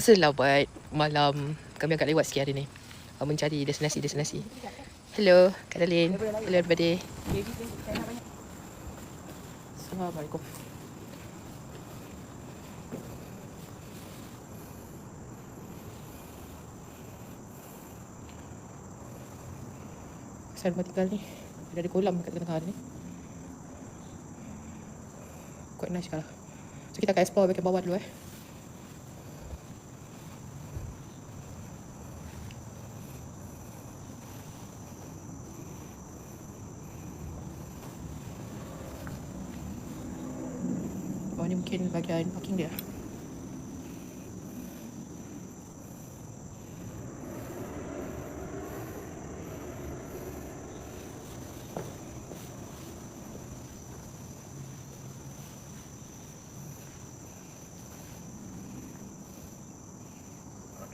Selamat malam. Kami agak lewat sikit hari ni. Mencari destinasi. Hello, Kak Dalin. Hello everybody. Assalamualaikum. Saya rumah tinggal ni. Ada kolam kat tengah-tengah ni. Quite nice kalau. So kita akan explore bahagian bawah dulu Bawah ni mungkin bahagian parking dia.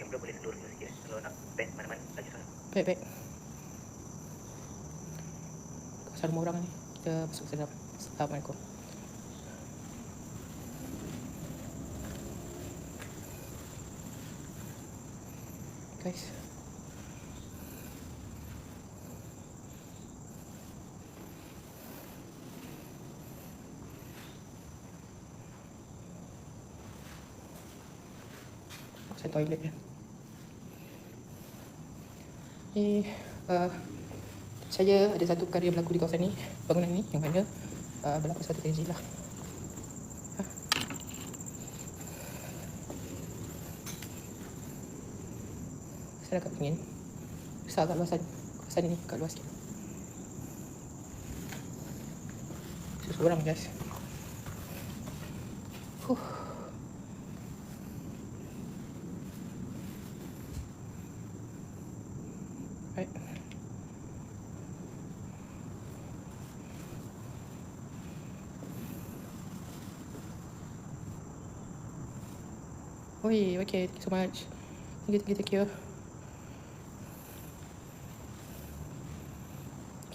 Boleh sedur sikit kalau nak bend mana-mana lagi sana. Baik. Kawasan rumah orang ni. Kita masuk ke dalam. Assalamualaikum. Guys. Kawasan toilet dia. Ni saya ada satu karya berlaku di kawasan ni, bangunan ni yang mana berlaku satu tragedi lah. Saya agak ingin besar kat luasan kawasan ni, kat luas sikit. Seorang guys. Right. Oi, okay, thank you so much. Thank you.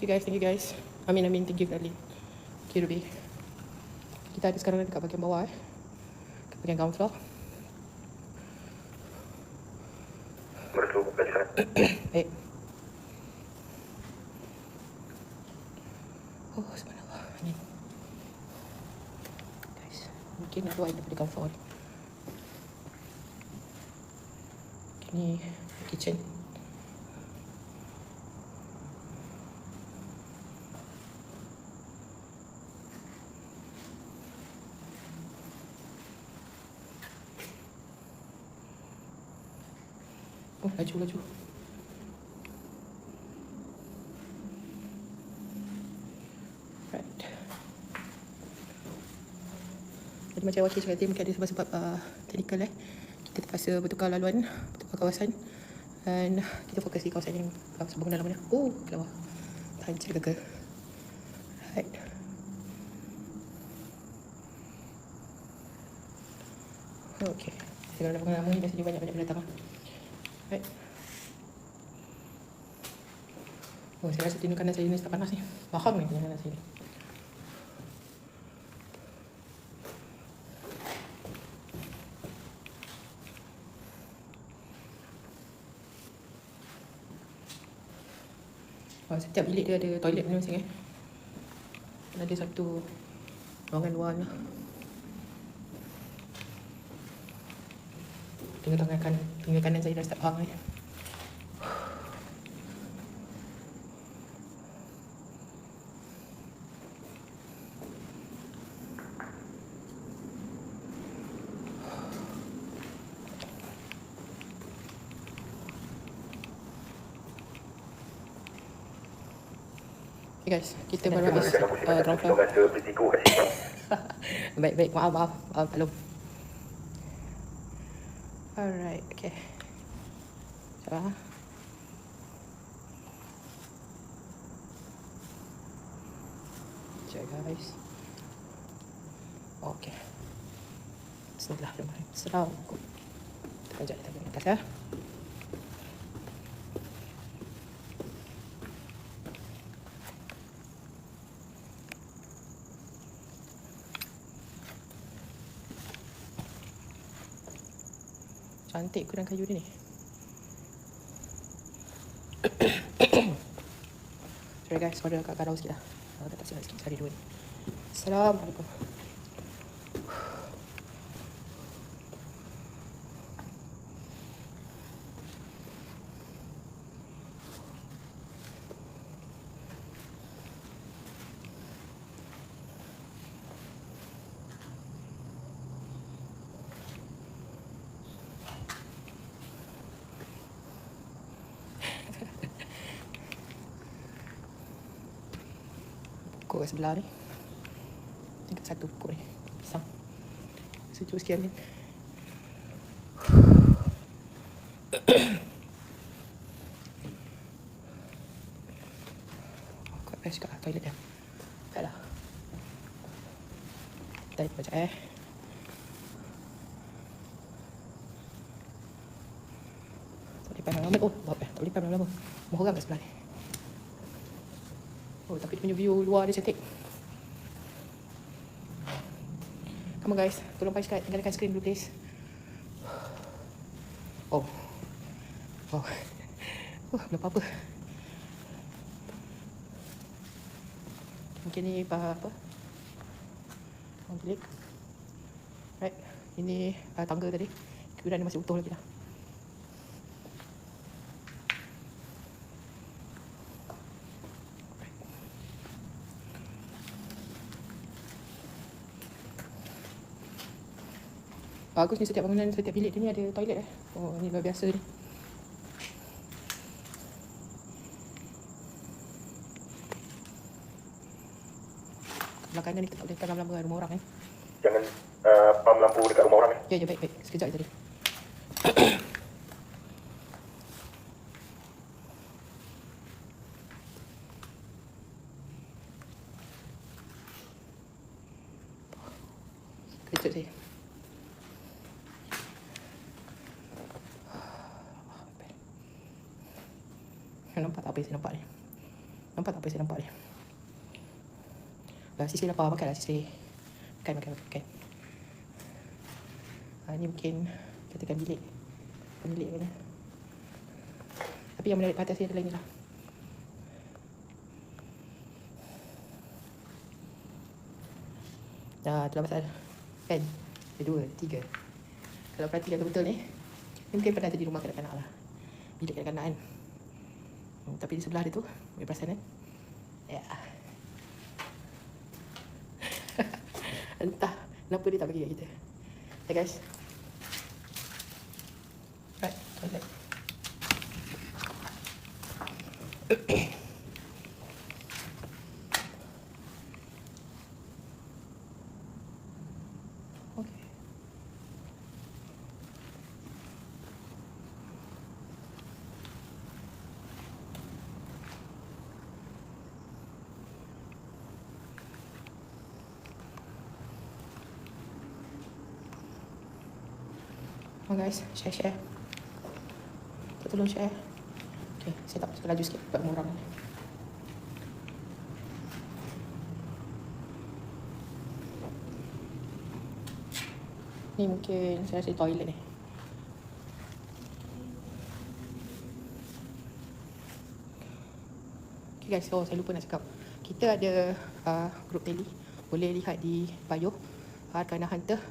Thank you guys. Amin, thank you kali. Okay, Ruby. Kita ada sekarang dekat bahagian bawah kat bahagian ground floor. Baik. Oh, subhanallah. Ni. Guys, mungkin ada air daripada ground floor ni. Ni kitchen. Oh, laju. Right. Jadi macam wakil cakap tadi, mungkin ada sebab-sebab teknikal kita terpaksa bertukar laluan, bertukar kawasan. Dan kita fokus di kawasan yang bangunan dalam mana. Oh, keluar. Tahan cek ke. Right. Okay. Kalau bangunan lama ni biasanya banyak binatang. Right. Oh, saya rasa tindakan kanan saya ni tak panas ni. Faham ni tindakan kanan saya ni. Oh, setiap bilik dia ada toilet masing-masing ada satu ruangan luar lah. Tinggal kanan saya dah start hang ni. Okay guys, kita baru habis ground floor. Baik, maaf, belum. Alright, okay. Salah. Check guys. Okay. Bismillahirrahmanirrahim. Assalamualaikum. Kita jalan ke atas Cantik ukuran kayu dia ni. Sorry guys, suara agak garau sikit lah. Dah tak siap sikit hari dua ni. Assalamualaikum. Pokok kat sebelah ni. Tingkat satu pokok ni. Pisang. Sejuk sikit angin. Kuat best kat toilet dia. Tak lah. Kita baca Tak boleh pandang lama. Oh, tak boleh pandang lama. Rumah orang kat sebelah ni. Oh, tapi dia punya view luar dia cantik. Come on guys, tolong subscribe, tinggalkan skrin dulu please. Oh. Belum apa-apa. Mungkin ni apa? Orang bilik. Right, ini tangga tadi. Kira dia masih utuh lagi lah. Bagus ni, setiap bangunan, setiap bilik dia ni ada toilet eh. Oh, ni luar biasa ni. Belah kanan ni kita tak boleh tekan lama-lama rumah orang eh. Jangan pam lampu dekat rumah orang Ya, baik. Sekejap je tadi. Kejap saya. Nampak tak apa yang saya nampak ni? Nampak tak apa yang saya nampak ni? Lah, Sisri lapar. Makanlah Sisri. Makan. Ni mungkin katakan bilik. Bilik mana? Tapi yang menarik perhatian saya adalah inilah. Itulah pasal. Kan? Ada 2, 3. Kalau perhatikan betul ni mungkin pernah jadi rumah kanak-kanak lah. Bilik kanak-kanak kan. Tapi di sebelah dia tu, boleh perasan kan? Ya. Entah kenapa dia tak bagi kat kita. Ya guys. Right, toilet. Okay. Oh guys, share. Tolong share. Okay, saya tak suka laju sikit buat orang. Ni mungkin saya rasa toilet ni. Okay guys, saya lupa nak cakap. Kita ada grup tele. Boleh lihat di bio. Arcana Hunter.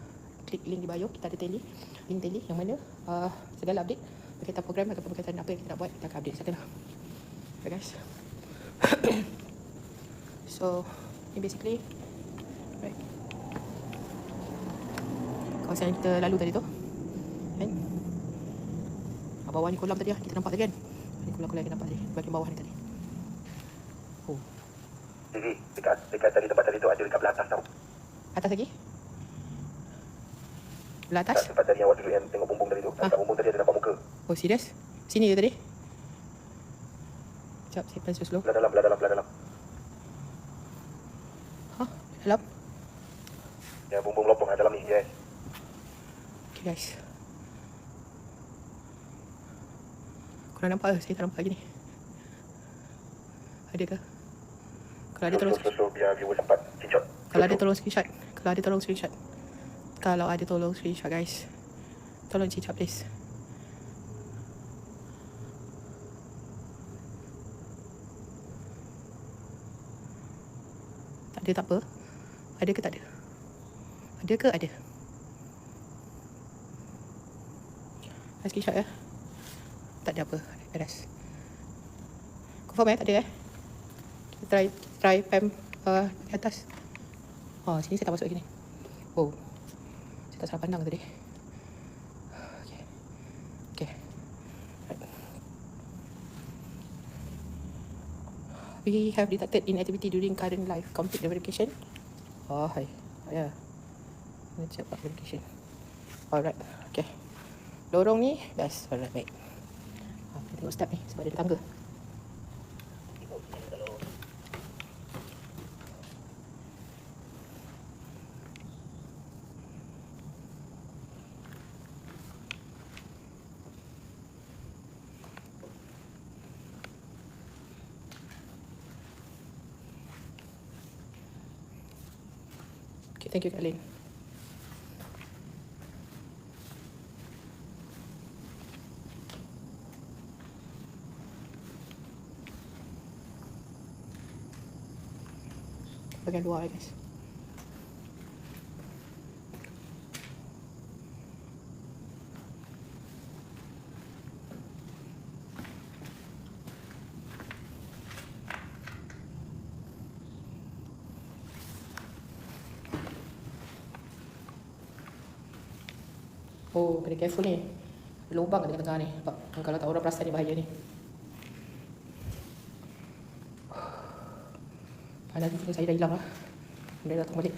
Klik link di bio. Kita ada tele. Link tele yang mana segala update berkaitan program ataupun berkaitan apa yang kita nak buat, kita akan update sana. Okay guys. So, ni basically right. Kawasan yang kita lalu tadi tu kan? Bawah ni kolam tadi lah, kita nampak tadi kan? Ni kolam-kolam yang kita nampak tadi, bahagian bawah ni tadi. Oh. Dekat tadi tempat tadi tu ada dekat belah atas tau. Atas lagi? Belah atas? Tempat tadi yang awak duduk yang tengok bumbung tadi tu. Dekat bumbung tadi ada nampak muka. Oh serius? Sini je tadi? Sekejap, saya plan slow. Belah dalam. Hah? Dalam? Yang bumbung lopong dalam ni, yes. Okay guys. Korang nampak ke? Saya tak nampak lagi ni. Ada ke? Kalau ada tolong So, biar viewer sempat screenshot. Kalau ada tolong screenshot. Kalau ada tolong screenshot guys. Tolong screenshot please. Ada tak apa? Ada ke tak ada? Ada ke ada? Screenshot ya. Tak ada apa. Beres. Confirm tak ada Kita try pam di atas. Sini saya tak masuk lagi ni. Oh. Saya tak salah pandang tadi. Okay. Right. We have detected inactivity during current live. Complete the verification. Hai. Ya. Kita check verification. Alright. Okay. Lorong ni best. Alright, baik. Kita tengok step ni sebab dia ada tangga. Okay, thank you Kak Lin. Bagian luar guys. Oh, kena careful ni. Lubang ada tengah ni. Nampak? Kalau tak orang perasan ni bahaya ni. Nanti saya dah hilang lah. Dia datang balik.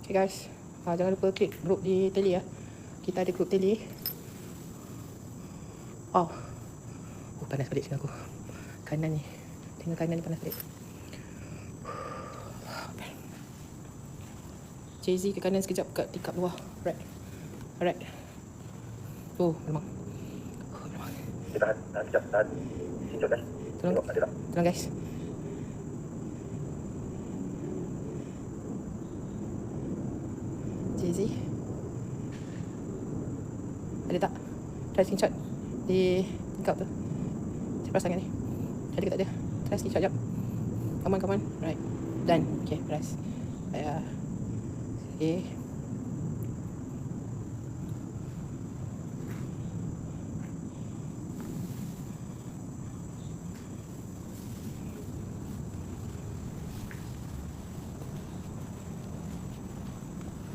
Okay guys, jangan lupa klik group di tele ya. Kita ada group tele. Wow. Panas balik sini aku. Kanan ni. Tengok kanan ni panas balik. Jay-Z ke kanan sekejap kat tingkap luar. Alright. Memang. Kita tahan sekejap. Tahan. Sini guys. Tengok ada tak? Tolong guys. Jay-Z. Ada tak? Try screenshot di tingkap tu. Saya press tangan ni. Ada ke tak ada? Try screenshot jap. Come on. Right. Done. Okay, press. Okay.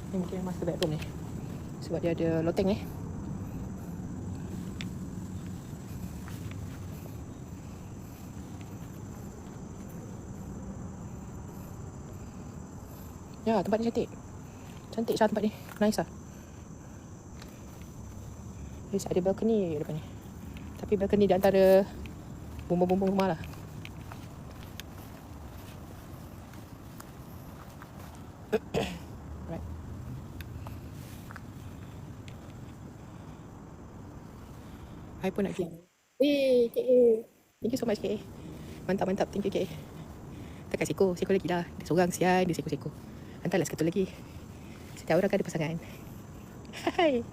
Ni mungkin master bedroom ni. Sebab dia ada loteng ni. Ya, tempat ni cantik. Cantik Syah tempat ni. Nice lah. Ada balcony depan ni. Tapi balcony di antara bumbung-bumbung rumah lah. Right. I pun nak film. KA. Thank you so much KA. Mantap. Thank you KA. Takkan seko lagi lah. Dia seorang sian, dia seko. Hantarlah satu lagi. Setiap orang kan ada pasangan. Hai.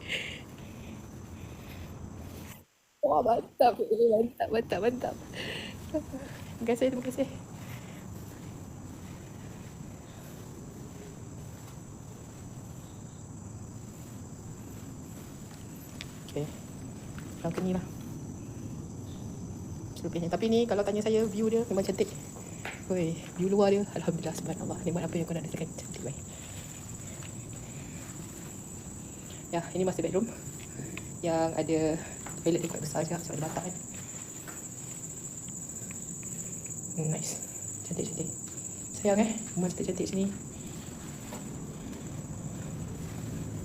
Wah, mantap. Terima kasih. Okay. Balcony lah. Selebihnya. Tapi ni kalau tanya saya, view dia memang cantik. View luar dia, alhamdulillah, subhanallah. Nikmat apa yang kau nak rasakan. Cantik baik. Ya, ini master bedroom yang ada toilet dia kuat besar juga sebab ada batak kan. Nice. Cantik. Sayang rumah cantik sini.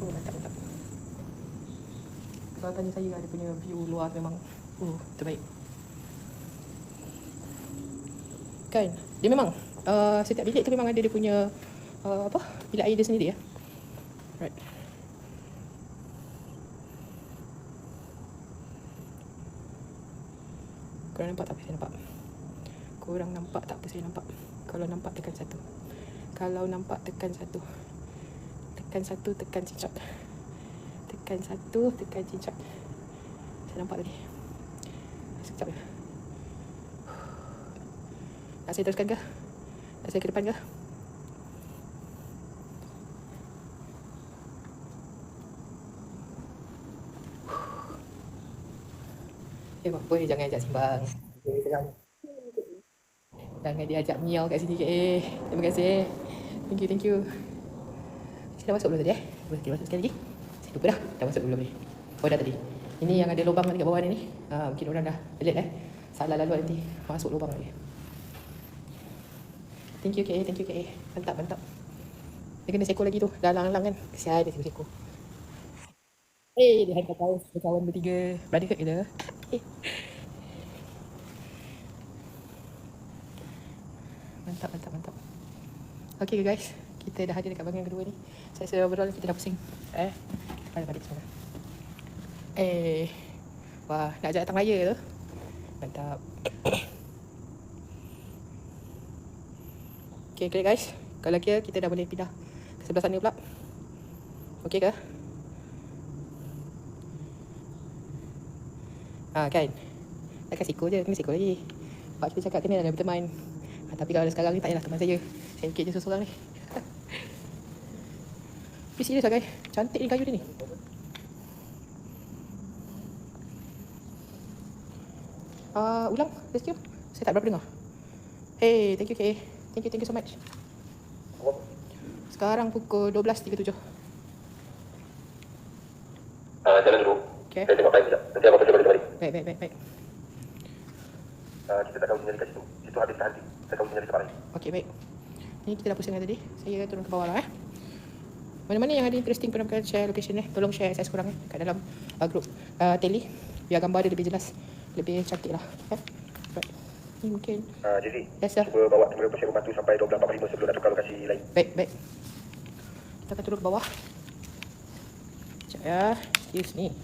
Mantap. Kalau tanya saya, ada punya view luar memang terbaik. Kan? Dia memang setiap bilik tu memang ada dia punya bilik air dia sendiri ya. Right. Korang nampak tak apa saya nampak? Korang nampak tak apa saya nampak? Kalau nampak tekan 1. Kalau nampak tekan 1. Tekan 1, tekan cincak. Tekan 1, tekan cincak. Saya nampak tadi. Sekejap je. Nak saya teruskan ke? Nak saya ke depan ke? Apa jangan ajak simbang. Jangan diajak miau kat sini ke. Terima kasih. Thank you. Saya dah masuk belum tadi Boleh masuk sekali lagi? Saya lupa dah masuk belum ni? Oh dah tadi. Ini yang ada lubang dekat bawah ni. Mungkin orang dah pelik salah laluan nanti masuk lubang lagi. Thank you KA. Mantap. Dia kena seko lagi tu. Dah lang-lang kan. Kesian dia seko. Dia hantar kawan bertiga. Berada ke kita? Mantap. Okay guys. Kita dah ada dekat bahagian kedua ni. Saya sudah overall kita dah pusing. Balik semua. Wah, nak ajak datang raya tu. Mantap. Okay guys. Kalau kira kita dah boleh pindah ke sebelah sana pula. Okay ke? Kan. Takkan siko je, kena siko lagi. Pak kita cakap kena ada berteman. Tapi kalau sekarang ni tak payahlah teman saya. Saya ikut je seorang ni. Tapi serius lah guys. Cantik ni kayu dia ni. Ulang, rescue. Saya tak berapa dengar. Thank you KA. Thank you so much. Sekarang pukul 12.37. Jalan dulu. Okay. Saya tengok time sekejap. Nanti abang kerja balik. Baik. Kita tak tahu nyari kat situ. Situ habis dah henti. Tak tahu nyari tempat lain. Okay, baik. Ni kita dah pusing tadi. Saya turun ke bawah lah Mana-mana yang ada interesting pernah share location ni, tolong share saya sekurang kat dalam group tele. Biar gambar dia lebih jelas, lebih cantik lah. Right. Ni mungkin. Jizi. Yes sir. Cuba bawa tengah pasien rumah tu sampai 12.45 sebelum nak tukar lokasi lain. Baik. Kita akan turun ke bawah. Sekejap ya. Excuse me.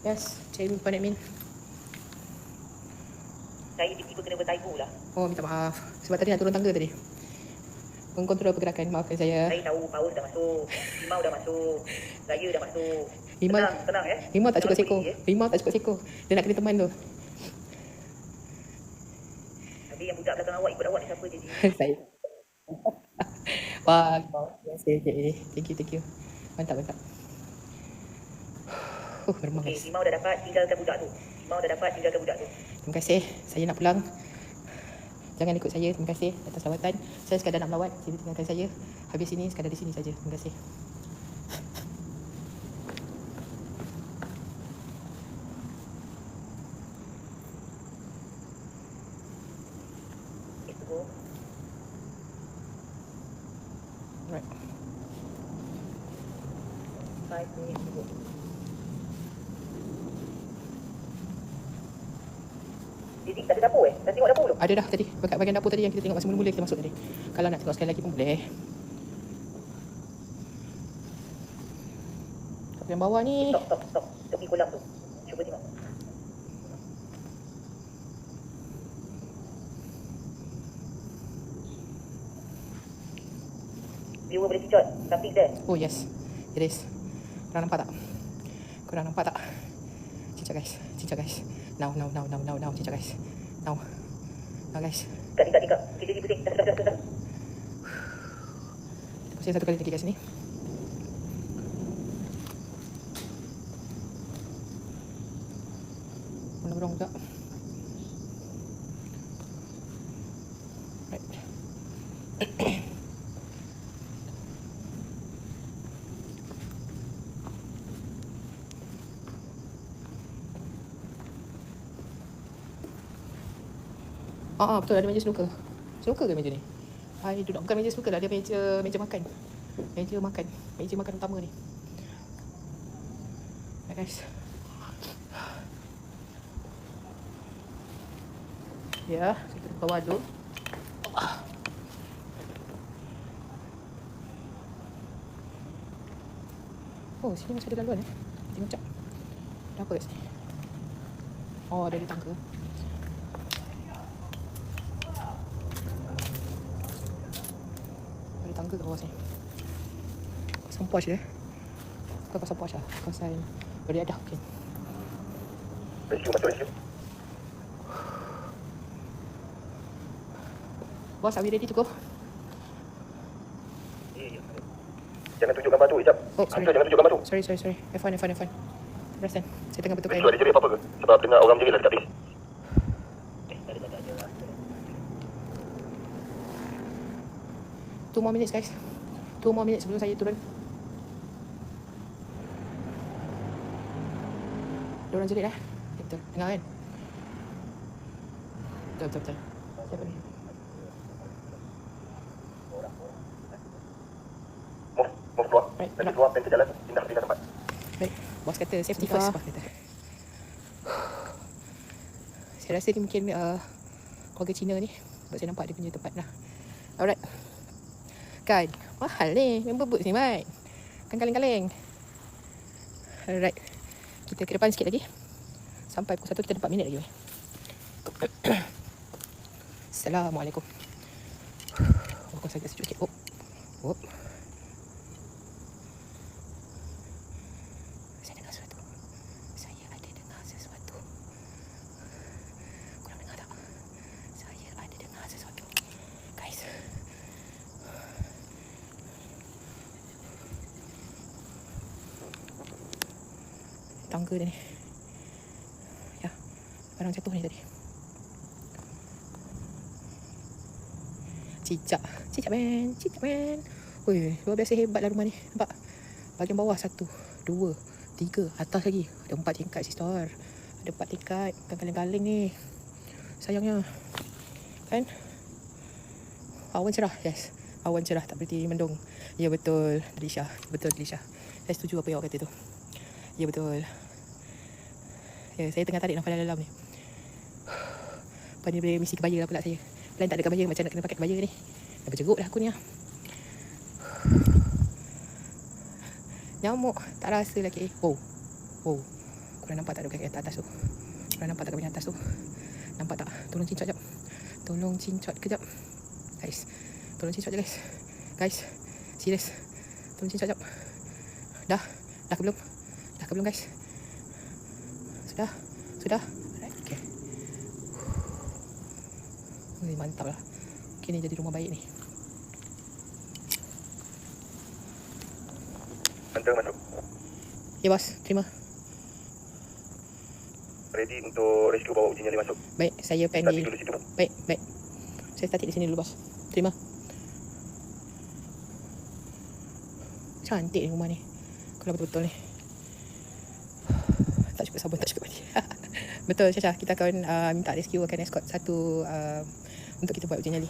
Yes, saya lupa nak min. Saya tiba-tiba kena bertaibu lah. Oh, minta maaf. Sebab tadi nak turun tangga tadi. Mengkontrol pergerakan, maafkan saya. Saya tahu Paus dah masuk, Limau dah masuk, Raya dah masuk. Tenang ya. Limau tak cukup seko. Pergi, Limau tak cukup seko. Dia nak kena teman tu. Habis yang budak belakang awak ikut awak ni siapa je? Saya. Wah, okay. Thank you. Mantap. Bermang Okey, guys. Limau dah dapat, tinggalkan budak tu. Terima kasih. Saya nak pulang. Jangan ikut saya. Terima kasih atas lawatan. Saya sekadar nak melawat. Sini tinggalkan saya. Habis ini sekadar di sini saja. Terima kasih. Right. 5 minutes to go. Jadi tak ada dapur Dah tengok dapur belum? Ada dah tadi. Dekat bahagian dapur tadi yang kita tengok masa mula-mula kita masuk tadi. Kalau nak tengok sekali lagi pun boleh. Yang bawah ni. Stop. Tepi kolam tu. Cuba tengok. Viewer boleh picot. Something there. Oh yes. It is. Korang nampak tak? Cincak guys. Now. Cincak guys. Now guys. Dekat. Kita pusing. Dah. Kita pusing satu kali lagi kat sini. Berong juga. Right. Betul, ada meja snooker. Snooker ke meja ni? I duduk, bukan meja snooker lah, dia meja makan. Meja makan utama ni. Right, guys. Ya, kita bawah dulu. Oh, sini masih ada laluan Tengok cak. Ada apa kat sini? Oh, ada di tangga. Ada tangga kat bawah sini. Pasal posh dia. Bukan pasal posh lah. Pasal beriadah mungkin. Rescue, masuk rescue. Boss, are we ready to go? Jangan tunjuk gambar tu, sekejap. Oh, sorry. Jangan tunjuk gambar tu. Sorry. Have fun. Perasan. Saya tengah betulkan. Rescue ada jerit apa-apa ke? Sebab dengar orang jerit lah dekat base. 2 more minutes, guys. 2 more minutes sebelum saya turun. Diorang jerit betul. Dengar kan? Betul. Siapa ni? Move keluar. Right, Nanti keluar, pen jalan. Pindah tempat. Baik, bos kata safety first. Bos kata. Saya rasa ni mungkin keluarga Cina ni. Sebab saya nampak dia punya tempat lah. Alright. Kan, mahal ni. Member boots ni, Mat. Kan kaleng-kaleng. Alright. Kita ke depan sikit lagi. Sampai pukul 1 kita ada 4 minit lagi. Assalamualaikum. Aku agak sejuk sikit. Oh. Saya dengar sesuatu. Korang dengar tak? Saya ada dengar sesuatu. Guys. Tangga dia ni. Ya. Barang jatuh ni tadi. Cicak man. Woi, luar biasa hebatlah rumah ni. Nampak? Bahagian bawah 1, 2, 3, atas lagi. Ada 4 tingkat sister. Ada 4 tingkat. Bukan kaleng-kaleng ni. Sayangnya. Kan? Awan cerah, yes. Awan cerah, tak berarti mendung. Ya betul, Delisha. Saya setuju apa yang awak kata tu. Ya betul. Ya, saya tengah tarik nafas dalam ni. Lepas ni boleh misi kebaya lah pula saya. Plan tak ada kebaya, macam nak kena pakai kebaya ni. Dah berjeruk dah aku ni lah. Nyamuk tak rasa lagi. Wow. Korang nampak tak ada kaki atas tu? Nampak tak? Tolong cincot kejap. Guys. Tolong cincot je, guys. Serius. Tolong cincot jap. Dah ke belum? Guys? Sudah? Alright, okay. Mantap lah. Okay, ni jadi rumah baik ni. Hunter masuk. Ya, bos. Terima. Ready untuk rescue, bawa uji nyali masuk. Baik, saya panggil. Statik dulu situ. Baik. Saya statik di sini dulu, bos. Terima. Cantik ni rumah ni. Kalau betul-betul ni. Tak cukup sabun, tak cukup mandi. Betul, Syasha. Kita akan minta rescue akan escort satu untuk kita buat uji nyali.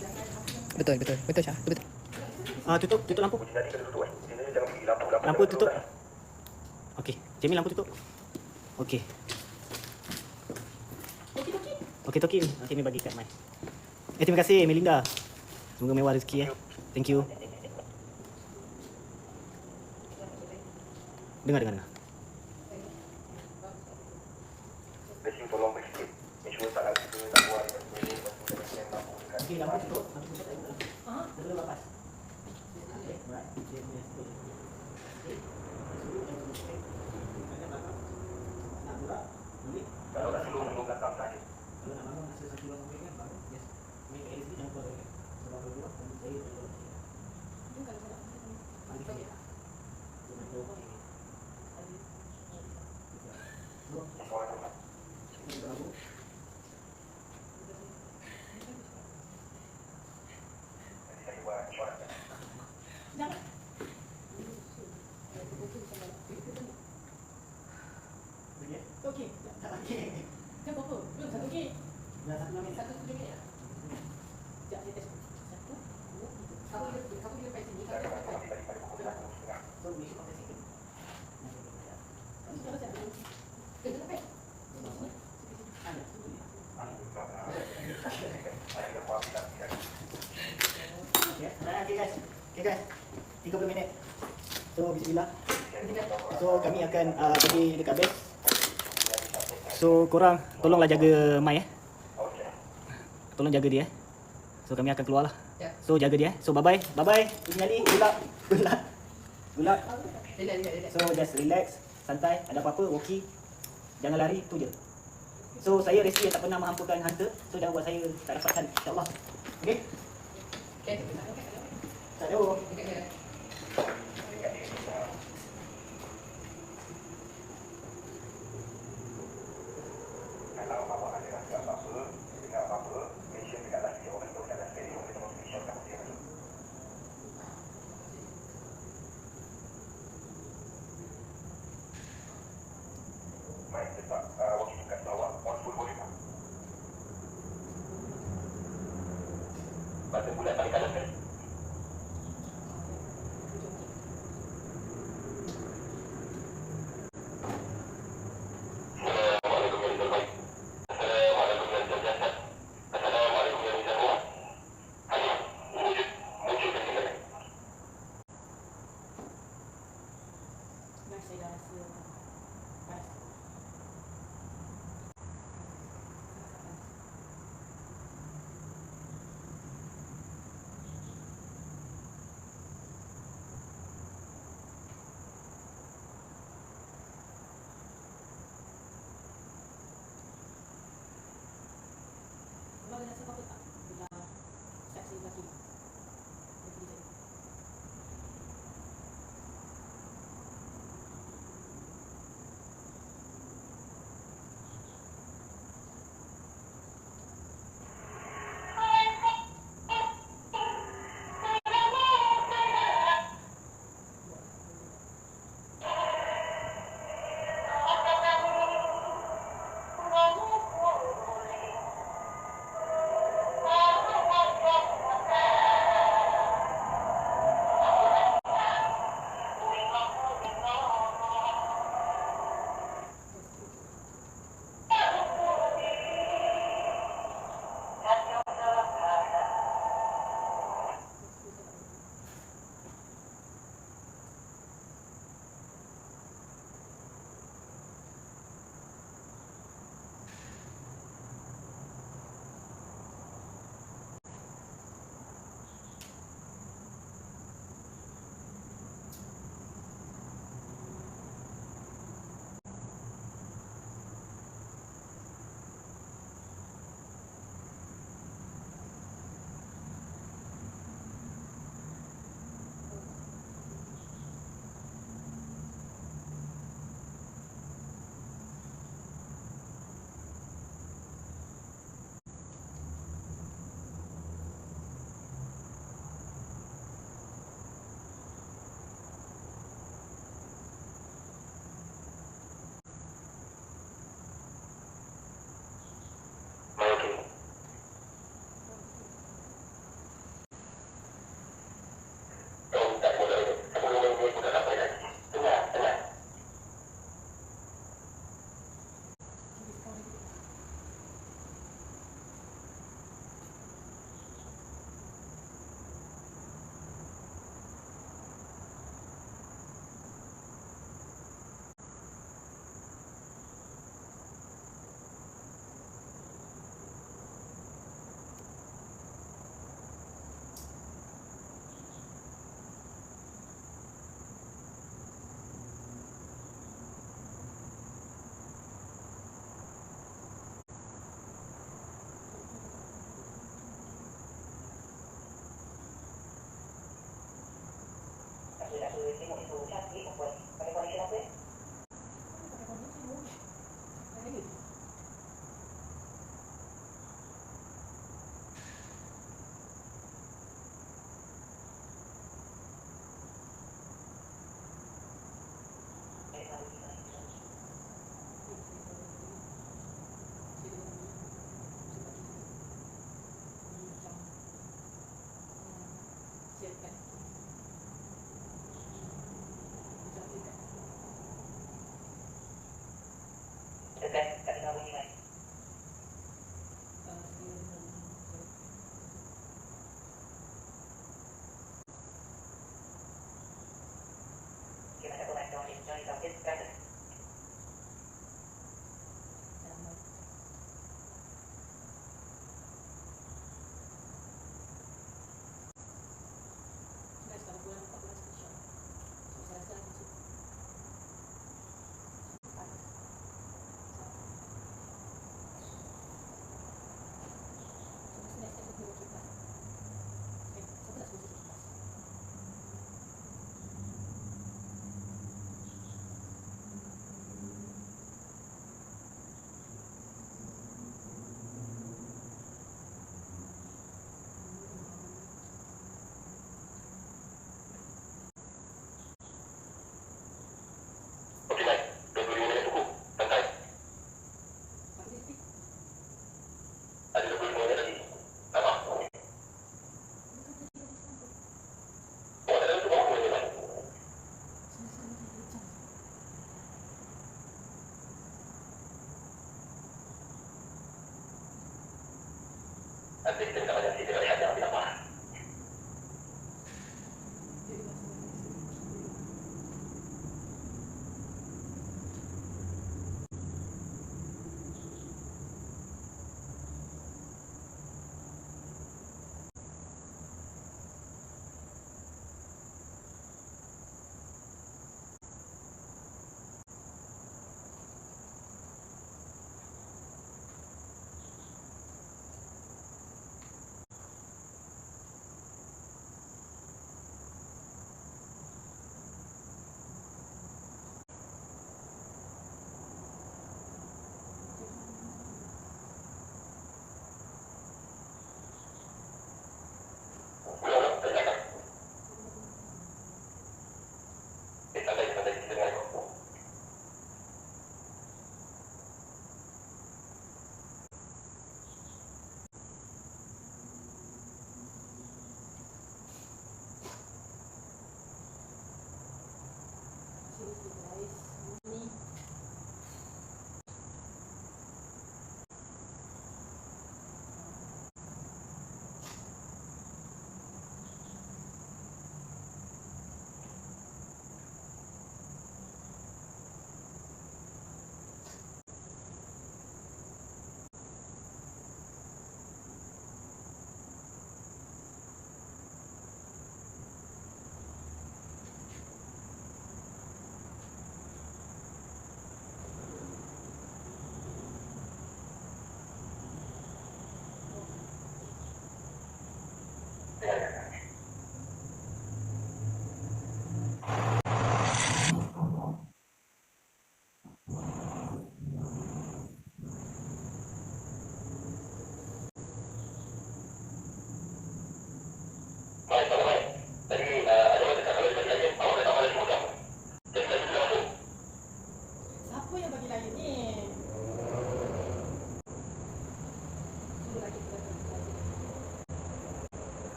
Betul, Syah. Betul. Tutup lampu. Uji nyali kena tutup Sini jangan pergi lampu. Lampu tutup. Okey. Jamil, lampu tutup. Okey. Toki. Okey, ni bagi kat Mai. Terima kasih Melinda. Semoga mewah rezeki Thank you. Dengar. Rescue tolong escape. Make sure tak buat. Okey, lampu tutup. Belum lepas. Kalau dah sebelum belakang saja. Okay guys. Okay guys. 30 minit. So bismillah. So kami akan pergi dekat base. So korang tolonglah jaga Mai Tolong jaga dia So kami akan keluar lah. Ya. So jaga dia. So bye bye. Bye bye. Uji nyali. Good luck. Relax. So just relax, santai, ada apa-apa, okey. Jangan lari, tu je. So saya Reski yang tak pernah menghampakan hunter. So jangan buat saya tak dapatkan, insyaAllah. Okay? Okay. Tak jauh. Kalau awak ada rasa apa-apa, dengar apa-apa, mention dekat lagi orang tu dalam video kita mau mention kat dia. Baik, letak wakil kat bawah, on full volume. Button bulat paling kanan sekali.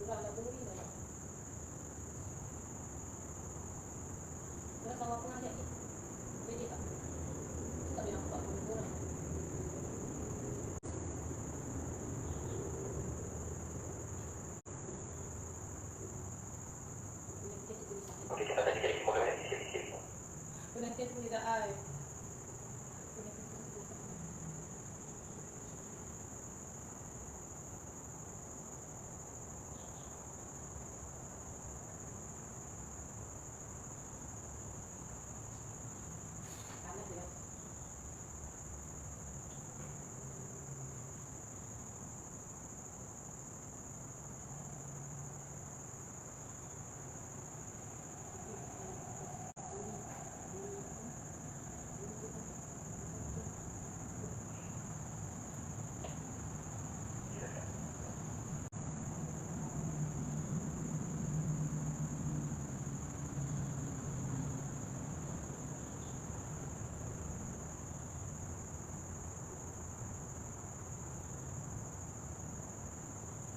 Kurang nak beri banyak. Kurang sama pernah jadi. Jadi tak? Tak boleh nampak pun kurang. Okey, kita tadi jadi moga banyak isi. Penantian pengiraan.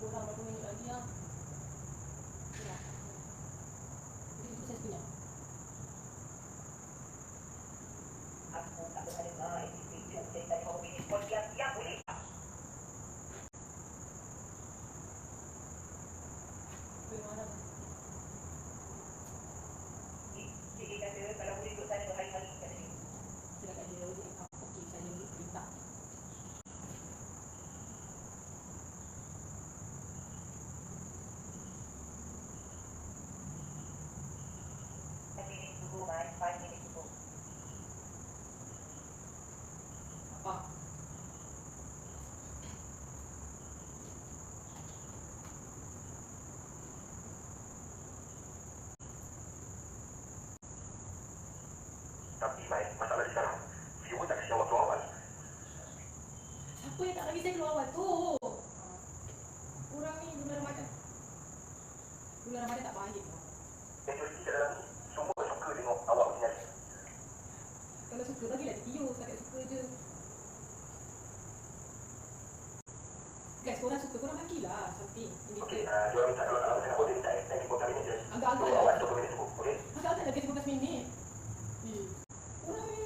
Kurang berapa minit lagi lah. Kurang. Jadi itu saya punya. Aku tak berada main di situ. Jadi tadi kau ini pun siap-siap boleh. Bagaimana? Cikgu kata kalau boleh duduk sana berhari-hari kat sini. Kira kat dia, okey saya minta. Nanti ni tunggu main 5 minit tunggu. Apa? Tapi Mai, masalah di sekarang, viewer tak kasi waktu awal. Siapa yang tak bagi saya keluar awal tu? Orang ni bulan Ramadan. Bulan Ramadan tak baik lah. Majoriti kat dalam ni, semua suka tengok awak menyanyi. Kalau suka bagilah dia video, setakat suka je. Guys, korang suka, korang bagilah something. Okey, diorang minta kalau nak tengok boleh minta thank you for coming in just Agak-agak tunggu lah. awal 20 minit tunggu, okey? Agak-agak lagi 15 minit. Orang ni.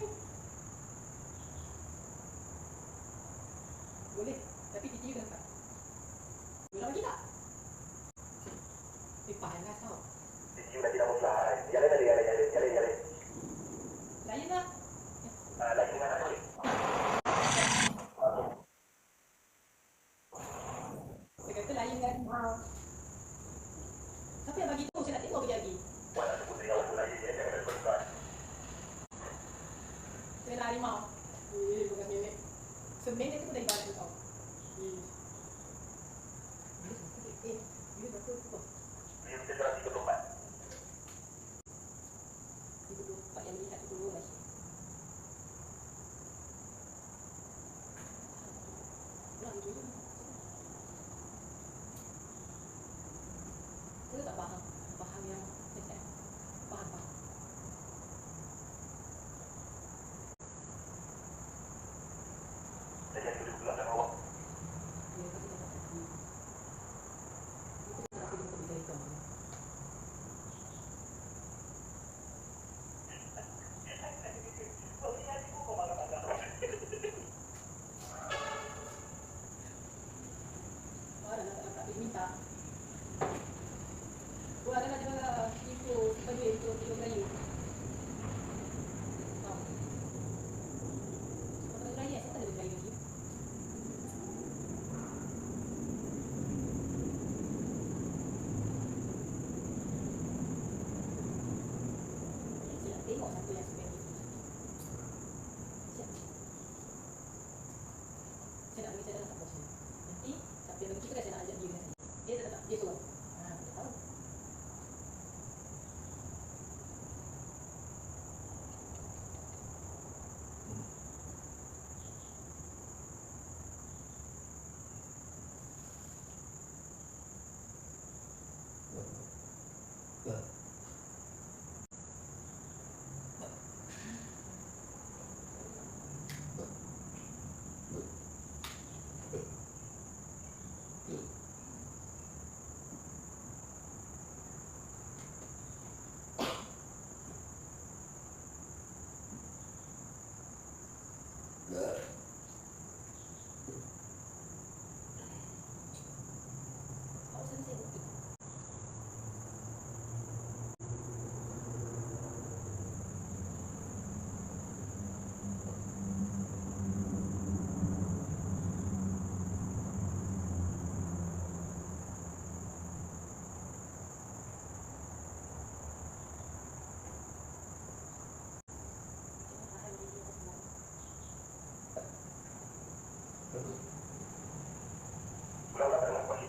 Boleh, tapi video dah dapat. Boleh bagi tak? Panas tau. Video nanti dah mulai. Jalan. Layan lah. Lagi dengan anak boleh? Saya kata layan kan. Siapa yang bagi tu? Saya nak tengok kejap lagi. Buat nak sebut dengan orang lain, jangan ada berdebat. Saya nak harimau. Bukan nenek. Sebenarnya tu pun dah ibarat tu tau. Bila berapa tu? Dia kita sekarang 34. 34 yang melihat tu dulu lagi. Nak je. Saya tak faham. Faham yang saya faham. Jadi aku duduk belakang awak. Dia kata dia tak tadi. Itu nak pergi untuk beritahu kamu. Mula-mula dengan kuasi.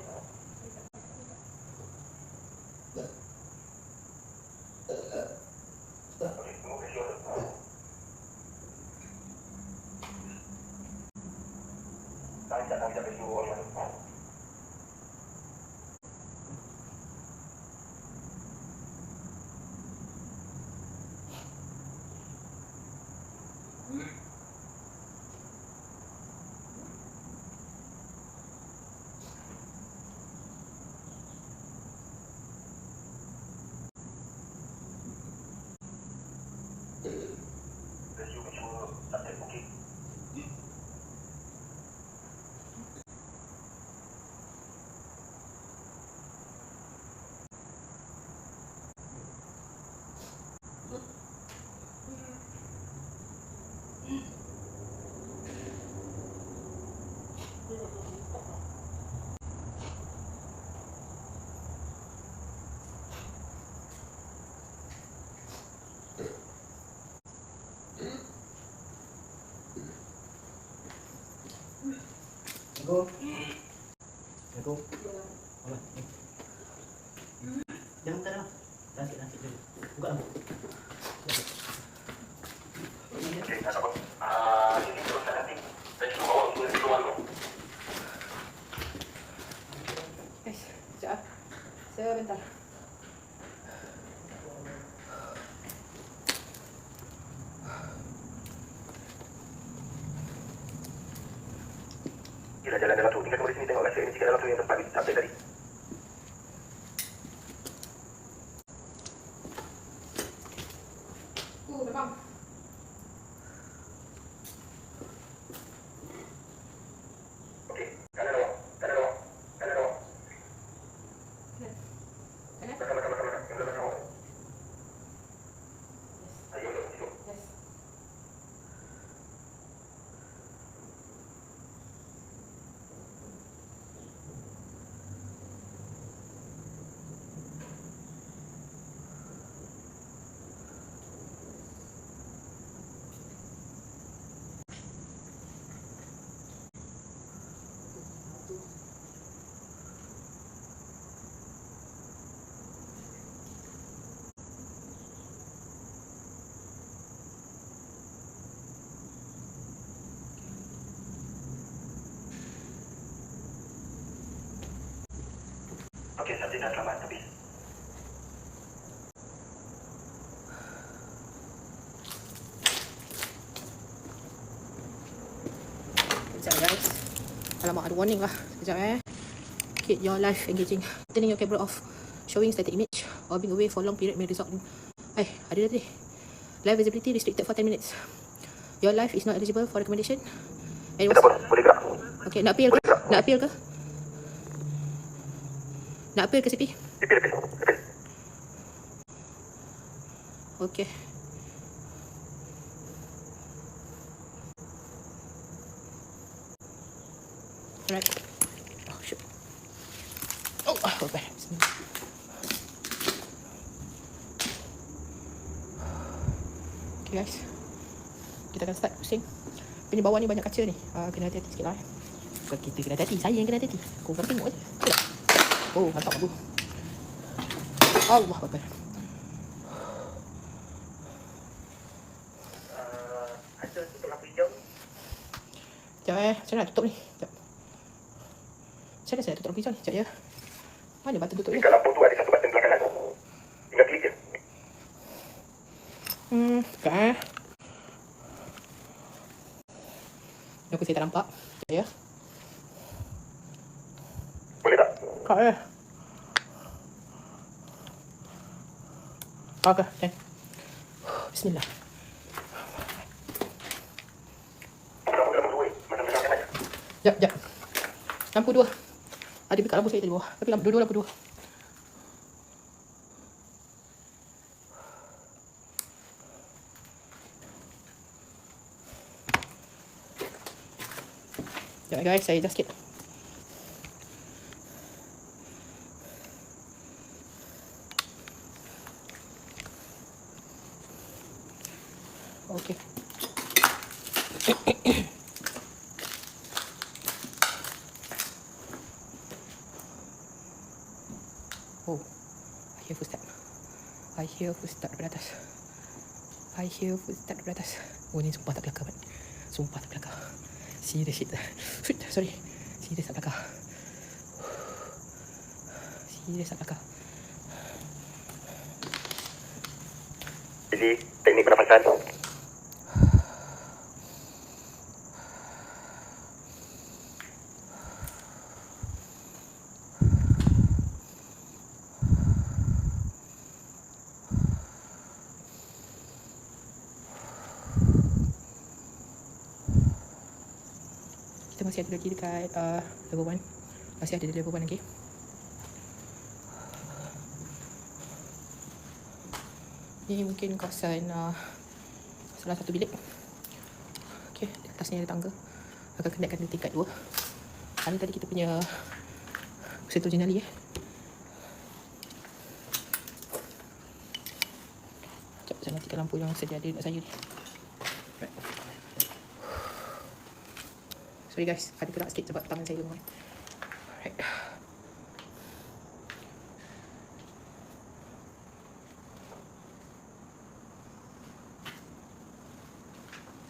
Okey, tunggu kasih order. Kami tak beri dua orang. Resume semua subjek booking. Assalamualaikum. Jangan bentar dah. Nasi dulu. Buka lampu. Okey, tak apa. Ini teruskan nanti. Saya cuba bawa untuk keluar dulu. Guys, sekejap. Sebentar. Kita jalan dalam tu. Tinggal tunggu di sini tengoklah saya jika dalam tu yang tempat update tadi. Memang. Okey, kanan awak. Kanan awak. Kanan awak. Kanan? Belakang. Yang belakang awak. Ayo, situ. Yes. Okey, subjek dah selamat tapi Sekejap guys. Alamak, ada warning lah. Sekejap Keep your life engaging. Turning your camera off. Showing static image or being away for long period may result in... ada tadi. Live visibility restricted for 10 minutes. Your life is not eligible for recommendation. And tak apa, boleh gerak. Okay, nak appeal ke? Nak appeal ke? Nak appeal ke CP? Appeal. Okay. Alright. Oh, shoot. Oh, okay. Bismillah. Okay guys. Kita akan start pusing. Ini bawah ni banyak kaca ni. Kena hati-hati sikit lah. Bukan kita kena hati-hati. Saya yang kena hati-hati. Kau orang tengok je. Betul tak? Oh, mantap aku. Allah Akbar. Ada tutup lampu hijau. Sekejap macam mana nak tutup ni? Sekejap. Macam mana saya nak tutup lampu hijau ni? Sekejap Mana button tutup ni? Dekat lampu tu ada satu button belah kanan. Tinggal klik je. Sekejap Kenapa saya tak nampak? Sekejap Boleh tak? Sekejap Okay, then. Bismillah. Lampu dua. Mana-mana yang ada. Sekejap Lampu dua. Ada dekat lampu saya tadi bawah. Tapi lampu dua. Sekejap guys, saya adjust sikit. Okay. hear footstep. I hear footstep daripada atas. I hear footstep daripada atas. Oh, ni sumpah tak kelakar, man. Sumpah tak kelakar. Serious shit. Sorry. Serious tak kelakar. Serius tak kelakar. Jadi, teknik pernafasan. Kita masih ada lagi dekat level 1. Masih ada di level 1 lagi. Ni mungkin kawasan salah satu bilik. Okey, di atas ni ada tangga. Akan connectkan di tingkat 2. Ni tadi kita punya sentuh jenali Sekejap, saya matikan lampu yang sedia ada dekat saya ni. Right. Sorry guys, ada gerak sikit sebab tangan saya lemah. Alright.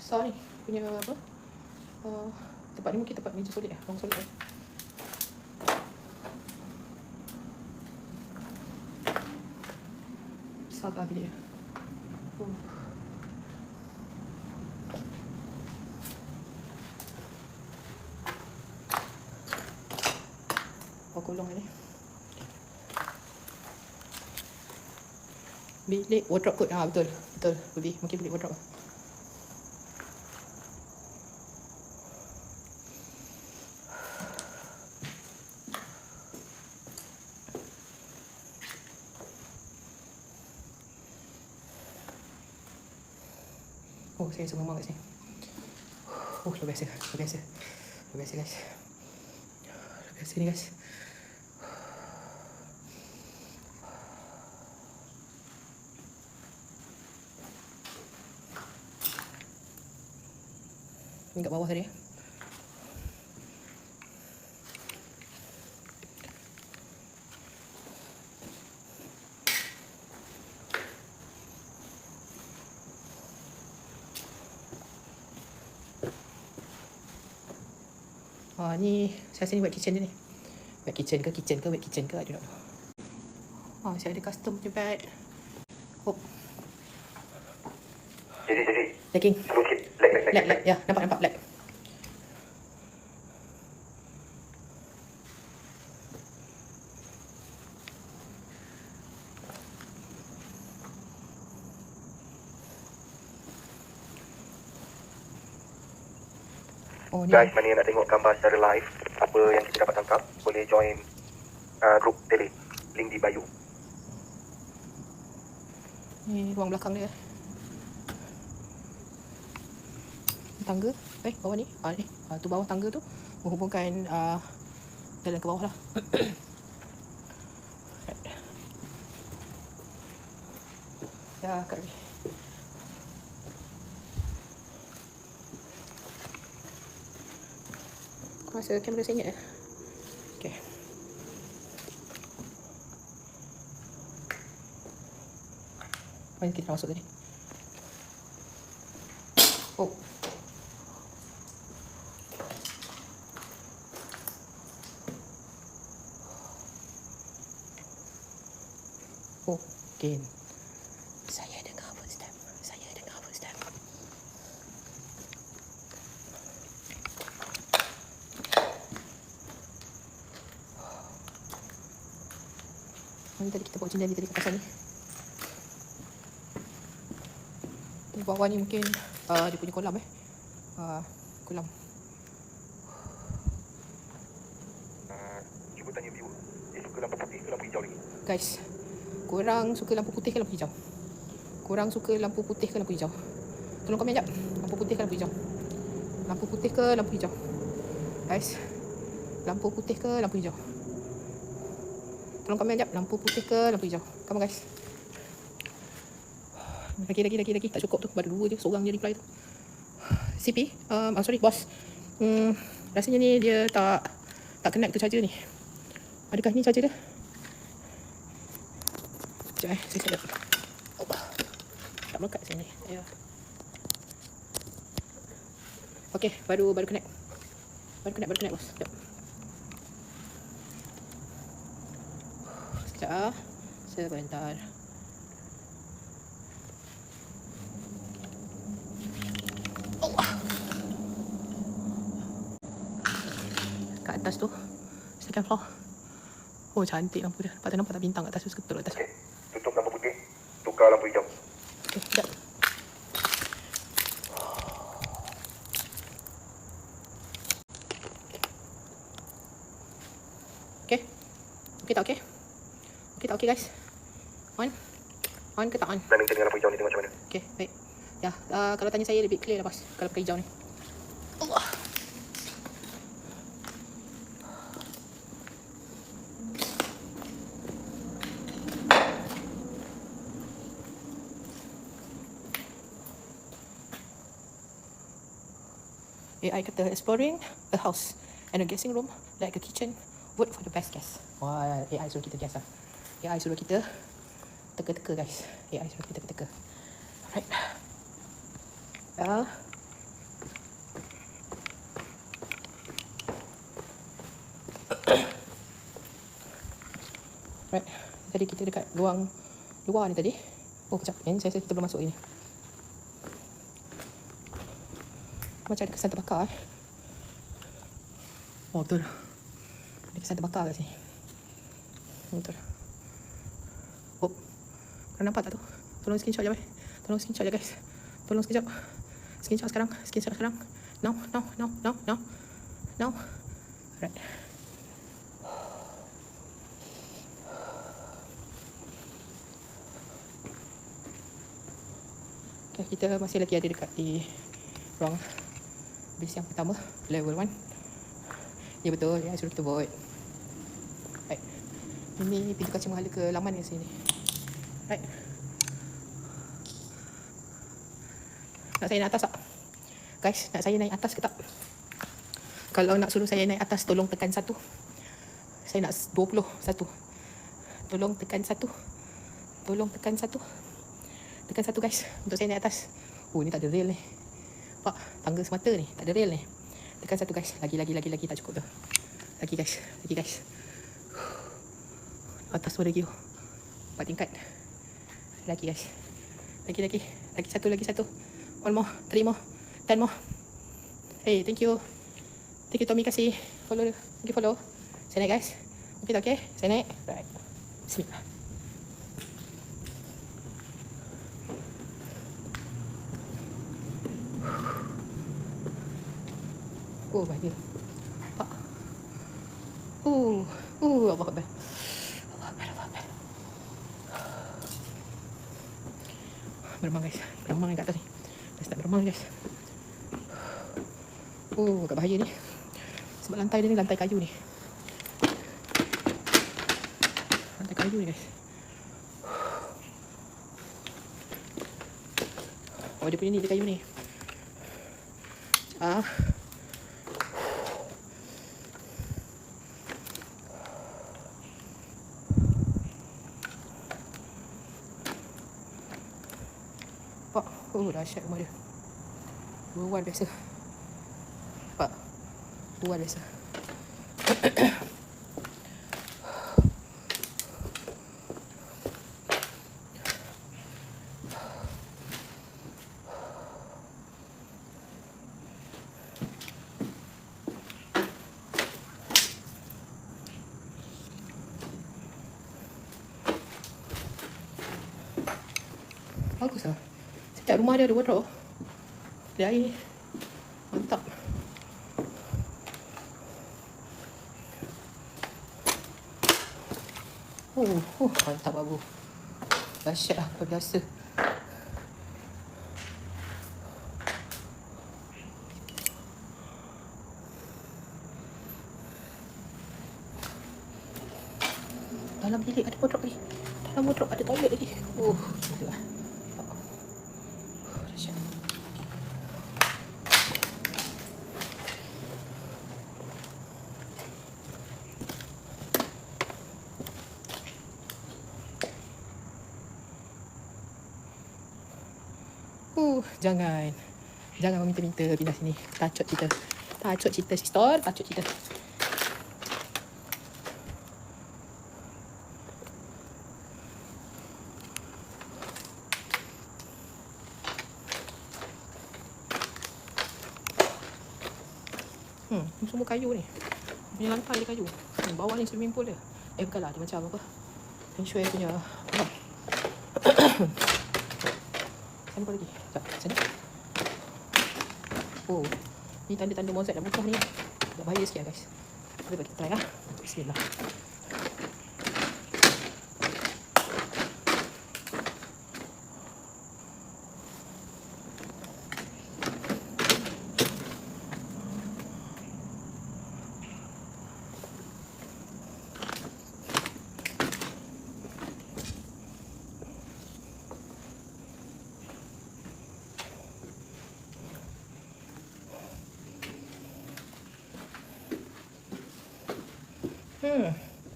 Besar ni punya apa? Tempat ni mungkin tempat meja solid ruang solid Besar ke bilik dia? Kolong ni. Bilik wardrobe kot. Betul. Mungkin bilik wardrobe. Oh, saya rasa memang kat sini. Luar biasa guys. Luar biasa ni guys. Ni kat bawah tadi ni saya rasa ni wet kitchen dia ni. Wet kitchen ke, I don't know. Saya ada custom punya bed. Jadi. Lagging. Sikit. Lag. Ya, nampak lag. Ni. Guys, mana yang nak tengok gambar secara live, apa yang kita dapat tangkap, boleh join group tele. Link di bio. Ni ruang belakang dia. Tangga. Bawah ni. Ni. Tu bawah tangga tu menghubungkan jalan ke bawah lah. Ya, kat ni. Masa kamera saya ingat Okay. Mari kita masuk tadi. Again. Saya dengar footstep. Ni tadi kita bawa jenali tadi ke pasal ni. Di bawah ni mungkin dia punya kolam kolam. Cuba tanya viewer, dia suka lampu putih ke lampu hijau lagi? Guys, korang suka lampu putih ke lampu hijau? Tolong komen sekejap. Lampu putih ke lampu hijau? Guys, lampu putih ke lampu hijau? Tolong komen sekejap. Lampu putih ke lampu hijau? Come on guys. Lagi. Tak cukup tu. Baru 2 je. Seorang je reply tu. CP. Sorry boss. Rasanya ni dia tak connect tu charger ni. Adakah ni charger dia? Sekejap saya sedap. Oh, tak melekat sini. Ya. Okey, baru connect. Baru connect bos. Sekejap. Sekejap. Sebentar. Kat atas tu, second floor. Oh, cantik lampu dia. Nampak tak bintang kat atas tu, betul atas. Okey. Tutup lampu putih, tukar lampu hijau. Okey, sekejap. Okey. Okey tak okey? Okey tak okey guys? On? On ke tak on? Dan maintain dengan lampu hijau ni tengok macam mana. Okey, baik. Ya, kalau tanya saya lebih clear lah bos kalau pakai hijau ni. Allah. AI kata exploring a house and a guessing room like a kitchen vote for the best guess. Wah, AI suruh kita guess lah. AI suruh kita teka-teka guys. AI suruh kita teka-teka. Alright. Right. Tadi kita dekat ruang luar ni tadi. Oh, kejap. Yang saya kita belum masuk ini. Macam ada kesan terbakar. Oh, betul. Ada kesan terbakar kat sini. Betul. Oh. Korang nampak tak tu? Tolong screenshot je, boy. Tolong screenshot je, guys. Tolong sekejap. Screenshot sekarang. Screenshot sekarang. Now. Alright. Okay, kita masih lagi ada dekat di ruang base yang pertama, level 1. Ya betul, ya suruh kita vote. Right. Ini pintu kaca menghala ke laman yang sini. Right. Nak saya naik atas tak? Guys, nak saya naik atas ke tak? Kalau nak suruh saya naik atas, tolong tekan 1. Saya nak 20. 1. Tolong tekan 1. Tolong tekan 1. Tekan 1 guys, untuk saya naik atas. Oh, ni tak ada rail ni. Pak, tangga semata ni, tak ada rail ni. Tekan 1 guys. Lagi tak cukup tu. Lagi guys. Atas tu lagi. 4 tingkat. Lagi guys. Lagi 1. One more, 3 more, 10 more. Hey, thank you. Thank you Tommy, kasih follow. Thank you follow. Saya naik guys. Okay tak okay? Saya naik. Right. Bismillah. Oh, bahagia. Pak. Allah Akbar. Beremang guys. Beremang kat atas ni. Dah start beremang guys. Agak bahaya ni. Sebab lantai dia ni lantai kayu ni. Lantai kayu ni guys. Oh, dia punya ni, dia kayu ni. Pak, dahsyat rumah dia. Luar biasa. Pak, luar biasa. Bagus lah. Setiap rumah dia ada wardrobe. Dia air ni. Mantap. Mantap babu. Dahsyat lah, luar biasa. Dalam bilik ada wardrobe lagi. Dalam wardrobe ada toilet lagi. Betul lah. Dahsyat. Jangan meminta-minta pindah sini. Tacut kita. Tacut cerita sister. Tacut cerita. Ni semua kayu ni. Punya lantai dia kayu. Bawah ni swimming pool dia. Bukanlah, dia macam apa? Feng Shui punya. Sana lagi. Sekejap, sana. Oh, ni tanda-tanda mozaik dah buka ni. Dah bahaya sikit lah guys. Kita try lah. Bismillah.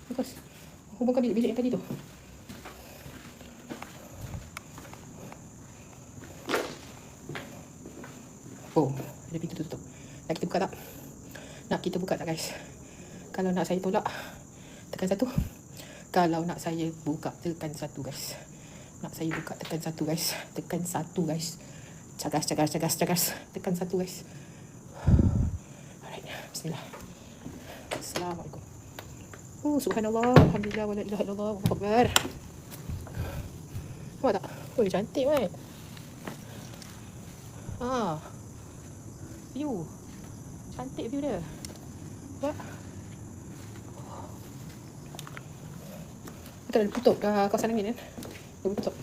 Bagus. Hubungkan bilik yang tadi tu. Oh, ada pintu tu tutup. Nak kita buka tak? Nak kita buka tak guys? Kalau nak saya tolak, tekan 1. Kalau nak saya buka, tekan 1 guys. Nak saya buka, tekan 1 guys. Tekan 1 guys. Cagas. Tekan 1 guys. Alright, bismillah. Assalamualaikum. Subhanallah, alhamdulillah, wala ilaha illallah, Allahu akbar. Nampak tak? Cantik kan? View. Cantik view dia. Nampak? Kita dah tutup kawasan angin kan? Dah tutup.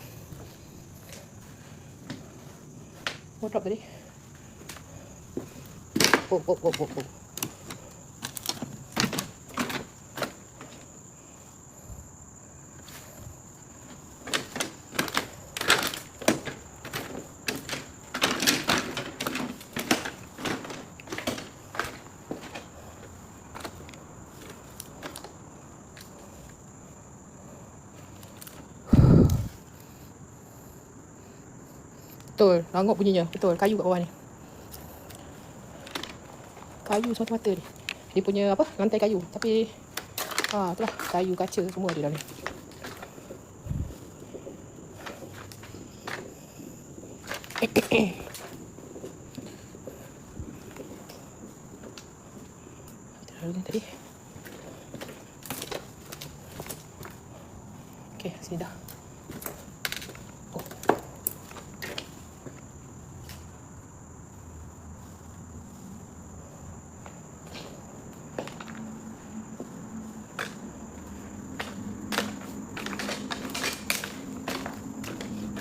Drop tadi. Oh. Betul, rangup bunyinya. Betul, kayu kat bawah ni. Kayu semata-mata ni. Dia punya apa? Lantai kayu. Tapi itulah kayu kaca semua ada dalam ni. Lalu ni tadi. Okey, sini dah.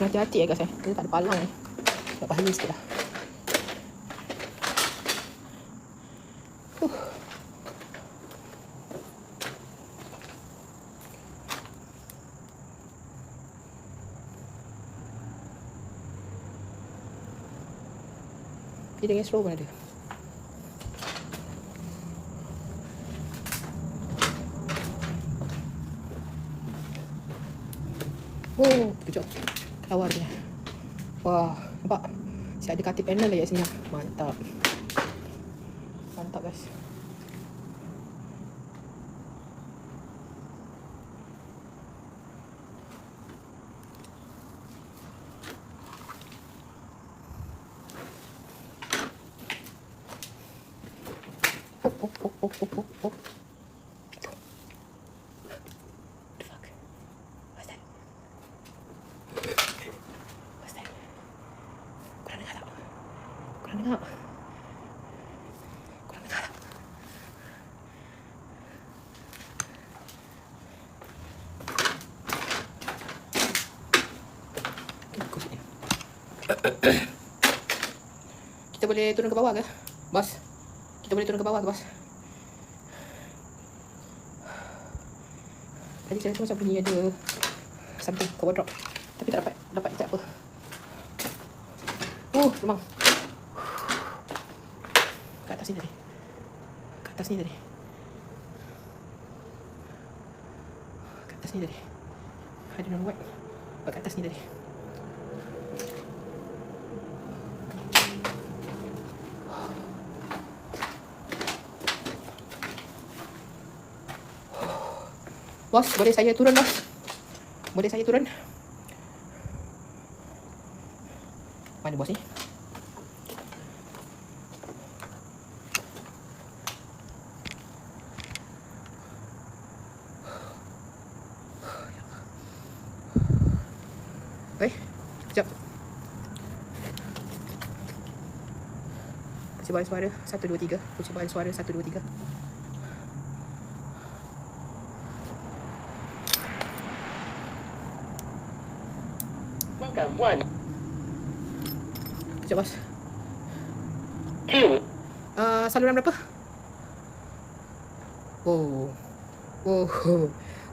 Hati-hati ya guys Dia tak ada palang ni. Tak bahaya sikit lah. Dia dengan slow pun ada. Kejap. Kelawar dia. Wah, nampak? Saya ada katil panel lagi kat sini. Mantap. Mantap guys. Oh. Kurang dengar. Kita boleh turun ke bawah ke, bos? Kita boleh turun ke bawah ke, bos? Tadi saya rasa macam bunyi ada something ke wardrobe. Tapi tak dapat tak apa. Memang Ke atas ni tadi. I don't know what. Ke atas ni tadi. Bos, boleh saya turun, bos? Boleh saya turun? Mana bos ni? Sekejap. Percubaan suara 1, 2, 3. Percubaan suara 1, 2, 3. Welcome, 1, Sekejap, bos. 2, Saluran berapa? Oh. Oh.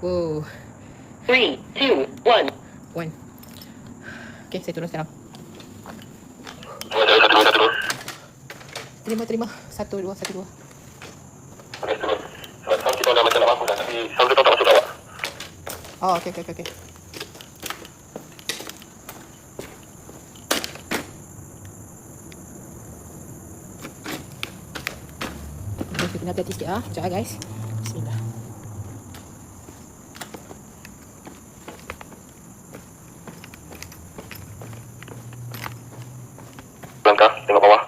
Oh. 3, 2, 1. 1. Okay, saya turun sekarang. Terima. 1, 2, 1, 2. Okey, turun. Sebab kita dah macam nak mampu dah, tapi sound tu tak masuk kat awak. Oh, okay. Kita kena hati-hati sikit ah. Sekejap guys. Bismillah. Langkah, tengok bawah.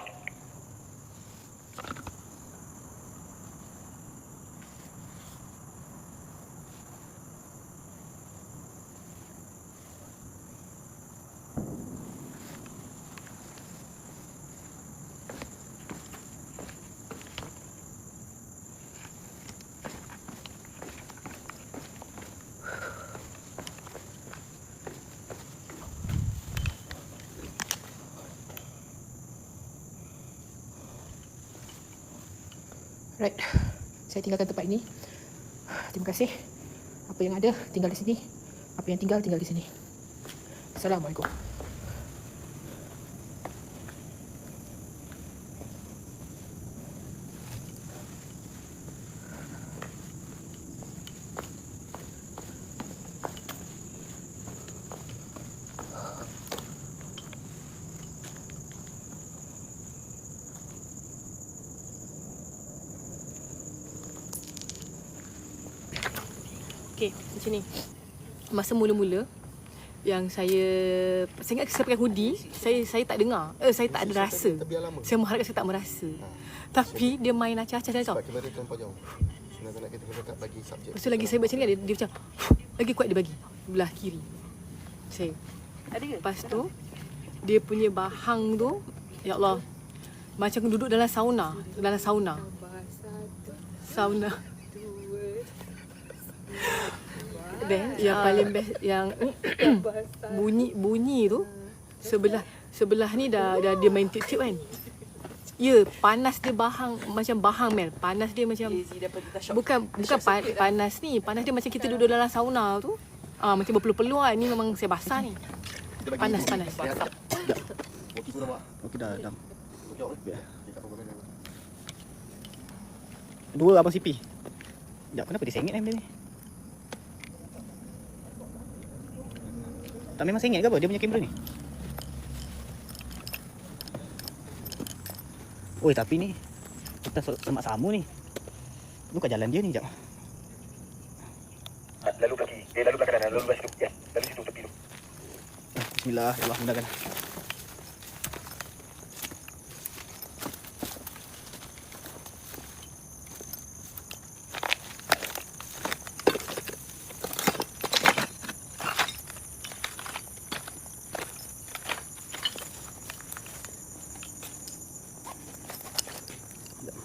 Right. Saya tinggalkan tempat ini. Terima kasih. Apa yang ada tinggal di sini. Apa yang tinggal di sini. Assalamualaikum. Okay, macam ni. Masa mula-mula yang saya ingat saya pakai hoodie, saya tak dengar. Saya tak ada rasa. Saya mengharapkan saya tak merasa. Tapi dia main acah-acah tau. Kamera terlampau jauh. Sebenarnya kita kena tak bagi subjek. Lepas tu lagi saya baca ni dia macam lagi kuat dia bagi belah kiri. Saya. Lepas tu dia punya bahang tu, ya Allah, macam duduk dalam sauna. Best, yang paling best yang bunyi tu sebelah ni dah dia main tip-tip kan. Ya, panas dia bahang macam bahang Mel. Panas dia macam bukan panas ni. Panas dia macam kita duduk dalam sauna tu. Macam berpeluh-peluh lah. Ni memang saya basah ni. Panas. Okey tu dah buat. Okey dah. Biar. Dua abang CP. Sekejap, kenapa dia sengit benda ni? Tak memang sengit ke apa dia punya kamera ni? Oi, tapi ni kita semak samu ni. Bukan jalan dia ni, sekejap. Lalu kaki. Lalu belakang kanan. Lalu belah situ. Ya. Lalu situ tepi tu. Bismillah, ya Allah mudahkan.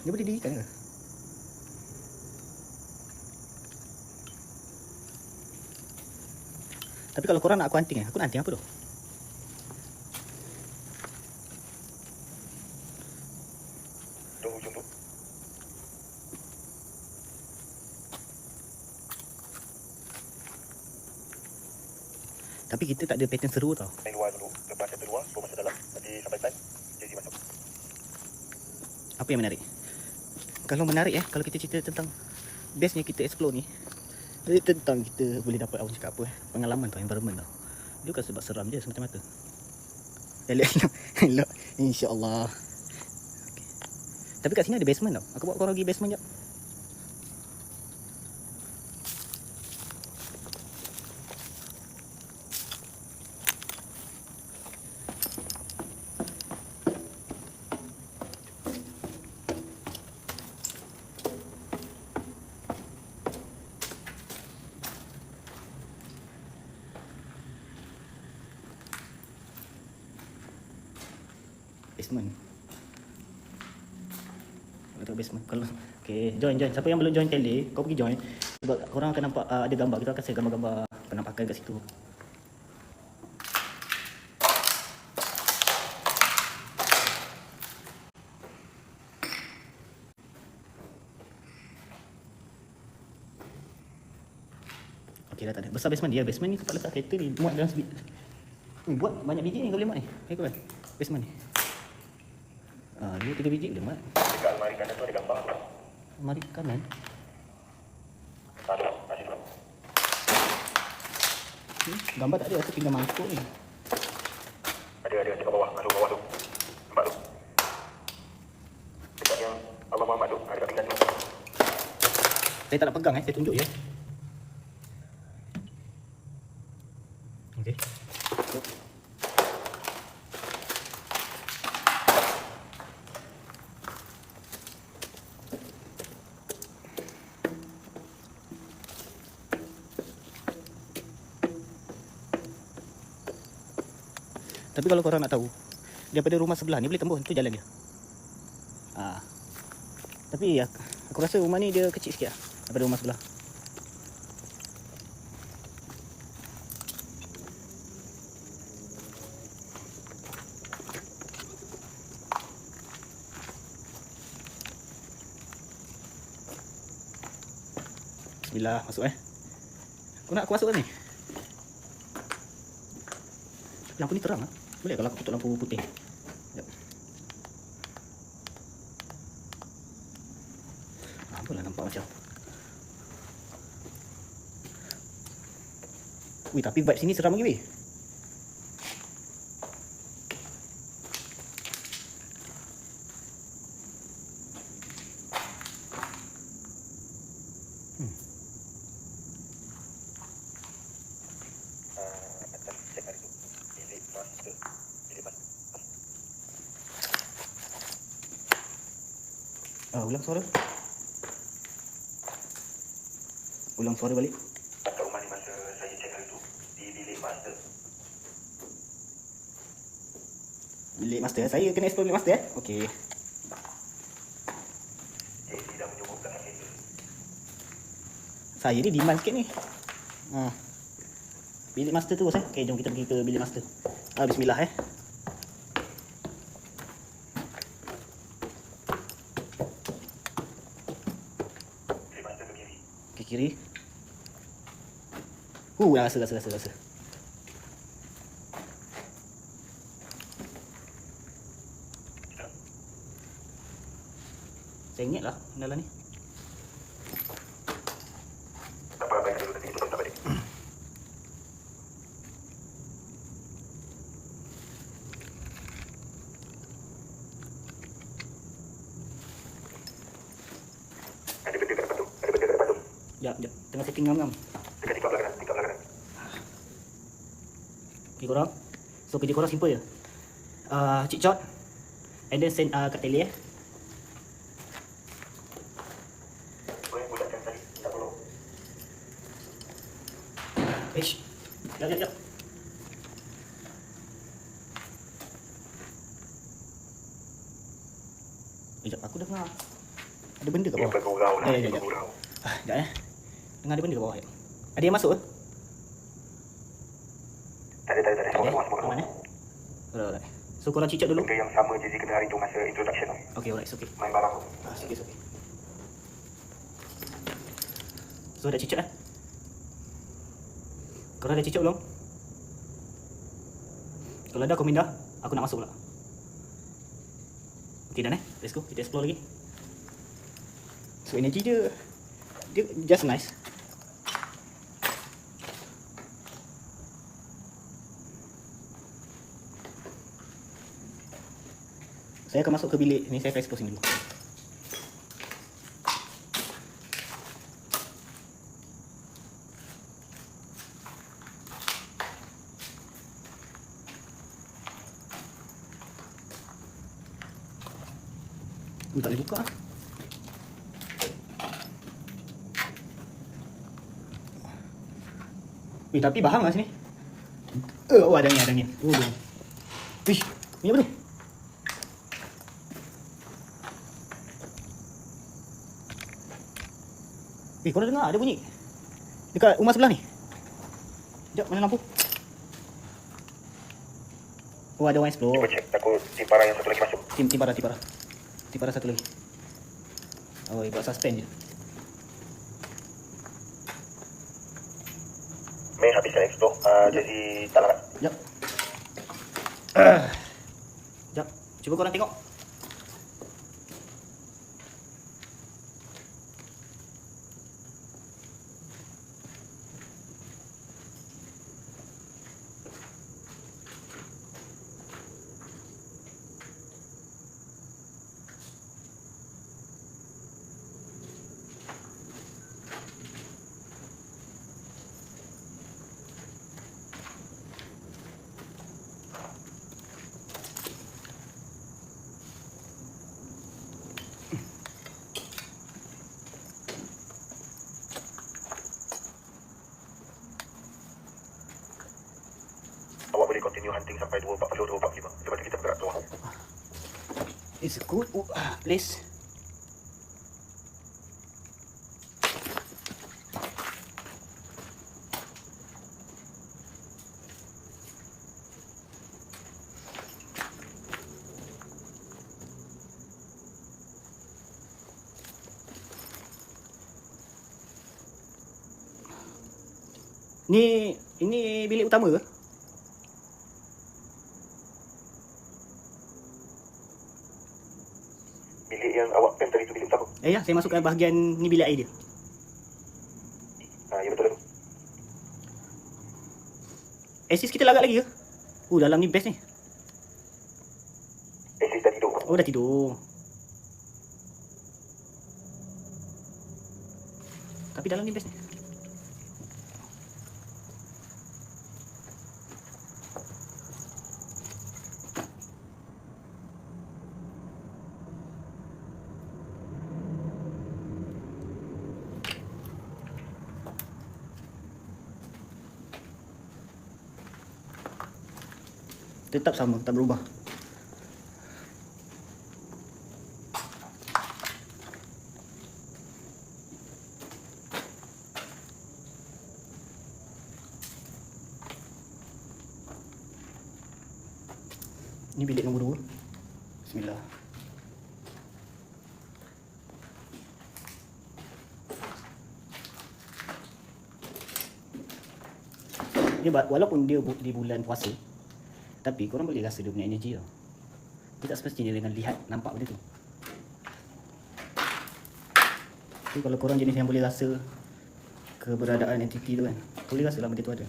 Dia boleh dirikan ke? Tapi kalau korang nak aku hunting aku nak hunting apa tu? Tu hujung tu. Tapi kita tak ada pattern seru tau. Main luar dulu. Lepas saya keluar, baru masuk dalam. Nanti sampai time, jadi masuk. Apa yang menarik? Kalau menarik kalau kita cerita tentang bestnya kita explore ni, jadi tentang kita boleh dapat awak cakap apa pengalaman tau, environment tau. Dia bukan sebab seram je semata-mata. Elok. InsyaAllah. Okay. Tapi kat sini ada basement tau. Aku bawa korang pergi basement jap. Basement. Untuk basement. Kalau okey, join. Siapa yang belum join tele, kau pergi join. Sebab korang akan nampak ada gambar. Kita akan share gambar-gambar penampakan kat situ. Okey dah tak ada. Besar basement dia. Basement ni tempat letak kereta ni. Muat dalam sebit. Buat banyak biji ni kau boleh muat ni. Kau kan? Basement ni. 2-3 biji boleh muat. Dekat almari kanan tu ada gambar. Almari kanan. Ada, masih belum. Gambar tak ada. Aku tinggal mangkuk ni. Ada dekat bawah. Masuk bawah tu. Nampak tu. Dekat yang Allah Muhammad tu. Ada kat pinggan tu. Saya tak nak pegang saya tunjuk je. Okey. Tapi kalau korang nak tahu, daripada rumah sebelah ni boleh tembus, tu jalan dia. Tapi aku rasa rumah ni dia kecil sikit lah daripada rumah sebelah. Bismillah, masuk Kau nak aku masuk kan ni? Lampu ni terang lah. Boleh kalau aku tutup lampu putih? Sekejap. Apalah nampak macam. Wih, tapi vibe sini seram lagi weh. Atas cek hari tu. Bilik master. Bilik master. Ulang suara. Ulang suara balik. Kat rumah ni masa saya cek hari tu. Di bilik master. Bilik master. Saya kena explore bilik master Okey. JC dah menyuguhkan kereta. Saya ni demand sikit ni. Bilik master terus Okey, jom kita pergi ke bilik master. Bismillah Bilik master ke kiri. Ke kiri. Rasa. Sengit lah dalam ni. Tak apa, baik dulu. Nanti kita tak balik. Ada benda kat depan tu. Sekejap. Tengah setting ngam-ngam. Dekat tingkap belah kanan. Okay korang. So kerja korang simple je. Cik Chot. And then send kat tele Boleh bulatkan tadi. Tak perlu. Sekejap. Sekejap, aku dengar ada benda kat Yang bawah. bergurau lah. Sekejap. Bergurau. Sekejap Dengar ada benda kat bawah Ada yang masuk Tak ada. Semua. Aman Alright. So korang cicak dulu. Benda yang sama JC kena hari tu masa introduction tu. Okay, alright, it's okay. Main barang tu. It's okay. So dah cicak Korang dah cicak belum? Kalau dah komen dah, aku nak masuk pula. Okay dah let's go, kita explore lagi. So energy dia just nice. Saya akan masuk ke bilik ni, saya akan explore sini dulu. Tak boleh buka. Tapi bahang lah sini. Ada angin. Ish, ni apa tu? Korang dengar ada bunyi dekat rumah sebelah ni. Sekejap, mana lampu? Oh, ada orang explore. Cuba cek, takut tim parah yang satu lagi masuk. Tim parah satu lagi. Oh, buat suspend je. Mei habiskan explore, jadi tak lambat. Sekejap. Sekejap. Cuba korang tengok. Awak boleh continue hunting sampai 240, 245. Lepas tu kita bergerak keluar. It's a good place. Ini bilik utama ke? Bilik yang awak plan tadi tu bilik utama. Ya, saya masukkan bahagian ni bilik air dia. Ya betul tu. Asis kita larat lagi ke? Dalam ni best ni. Asis dah tidur. Oh, dah tidur. Tapi dalam ni best ni. Tetap sama, tak berubah. Ini bilik nombor 2. Bismillah. Dia walaupun dia di bulan puasa, tapi korang boleh rasa dia punya energi tau. Dia tak semestinya dengan lihat nampak benda tu. Tapi kalau korang jenis yang boleh rasa keberadaan entiti tu kan, boleh rasa lah benda tu ada.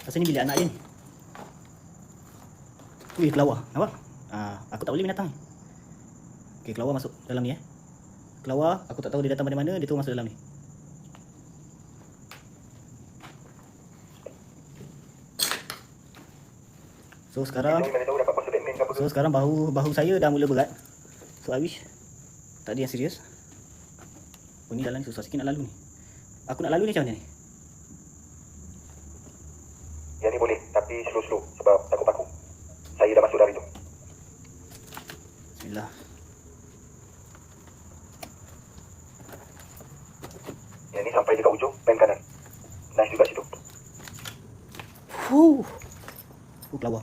Rasa ni bilik anak je ni. Wih, kelawar. Nampak? Aku tak boleh binatang ni. Okay, kelawar masuk dalam ni Kelawar, aku tak tahu dia datang dari mana, dia tu masuk dalam ni. So sekarang Mana tahu dapat password admin ke apa ke? sekarang bahu saya dah mula berat. So I wish tak ada yang serius. Ni jalan ni susah sikit nak lalu ni. Aku nak lalu ni macam mana ni? Yang ni boleh, tapi slow-slow sebab takut paku. Saya dah masuk dari tu. Bismillah. Yang ni sampai dekat ujung, pen kanan. Nice juga situ. Kelawar.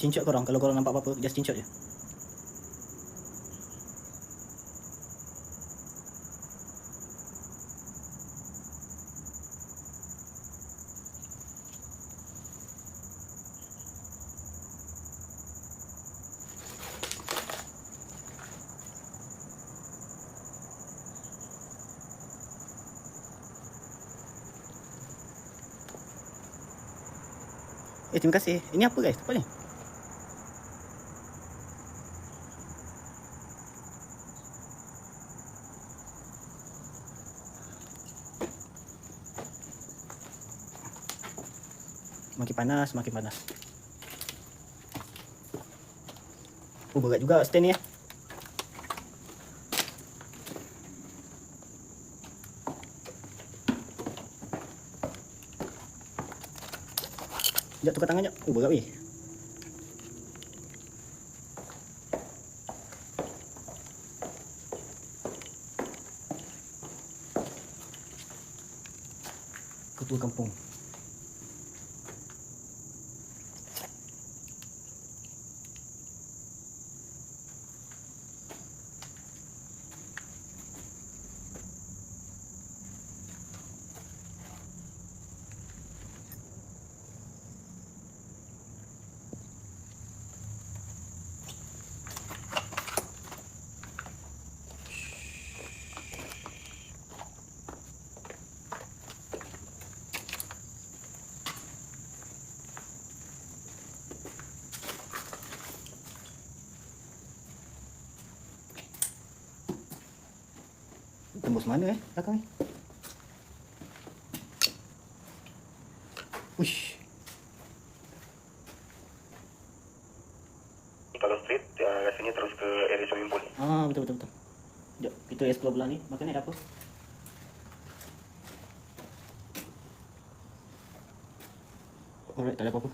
Screenshot korang, kalau korang nampak apa-apa, just screenshot je. Terima kasih. Ini apa guys? Apa ni? Makin panas, makin panas. Oh, berat juga stand ni ya. Sekejap tukar tangan sekejap. Oh, berat weh. Ketua kampung. Tembus mana belakang ni? Uish. Kalau straight, rasanya terus ke area swimming pool. Betul. Sekejap, kita explore belah ni. Makan ni ada apa? Alright, tak ada apa-apa.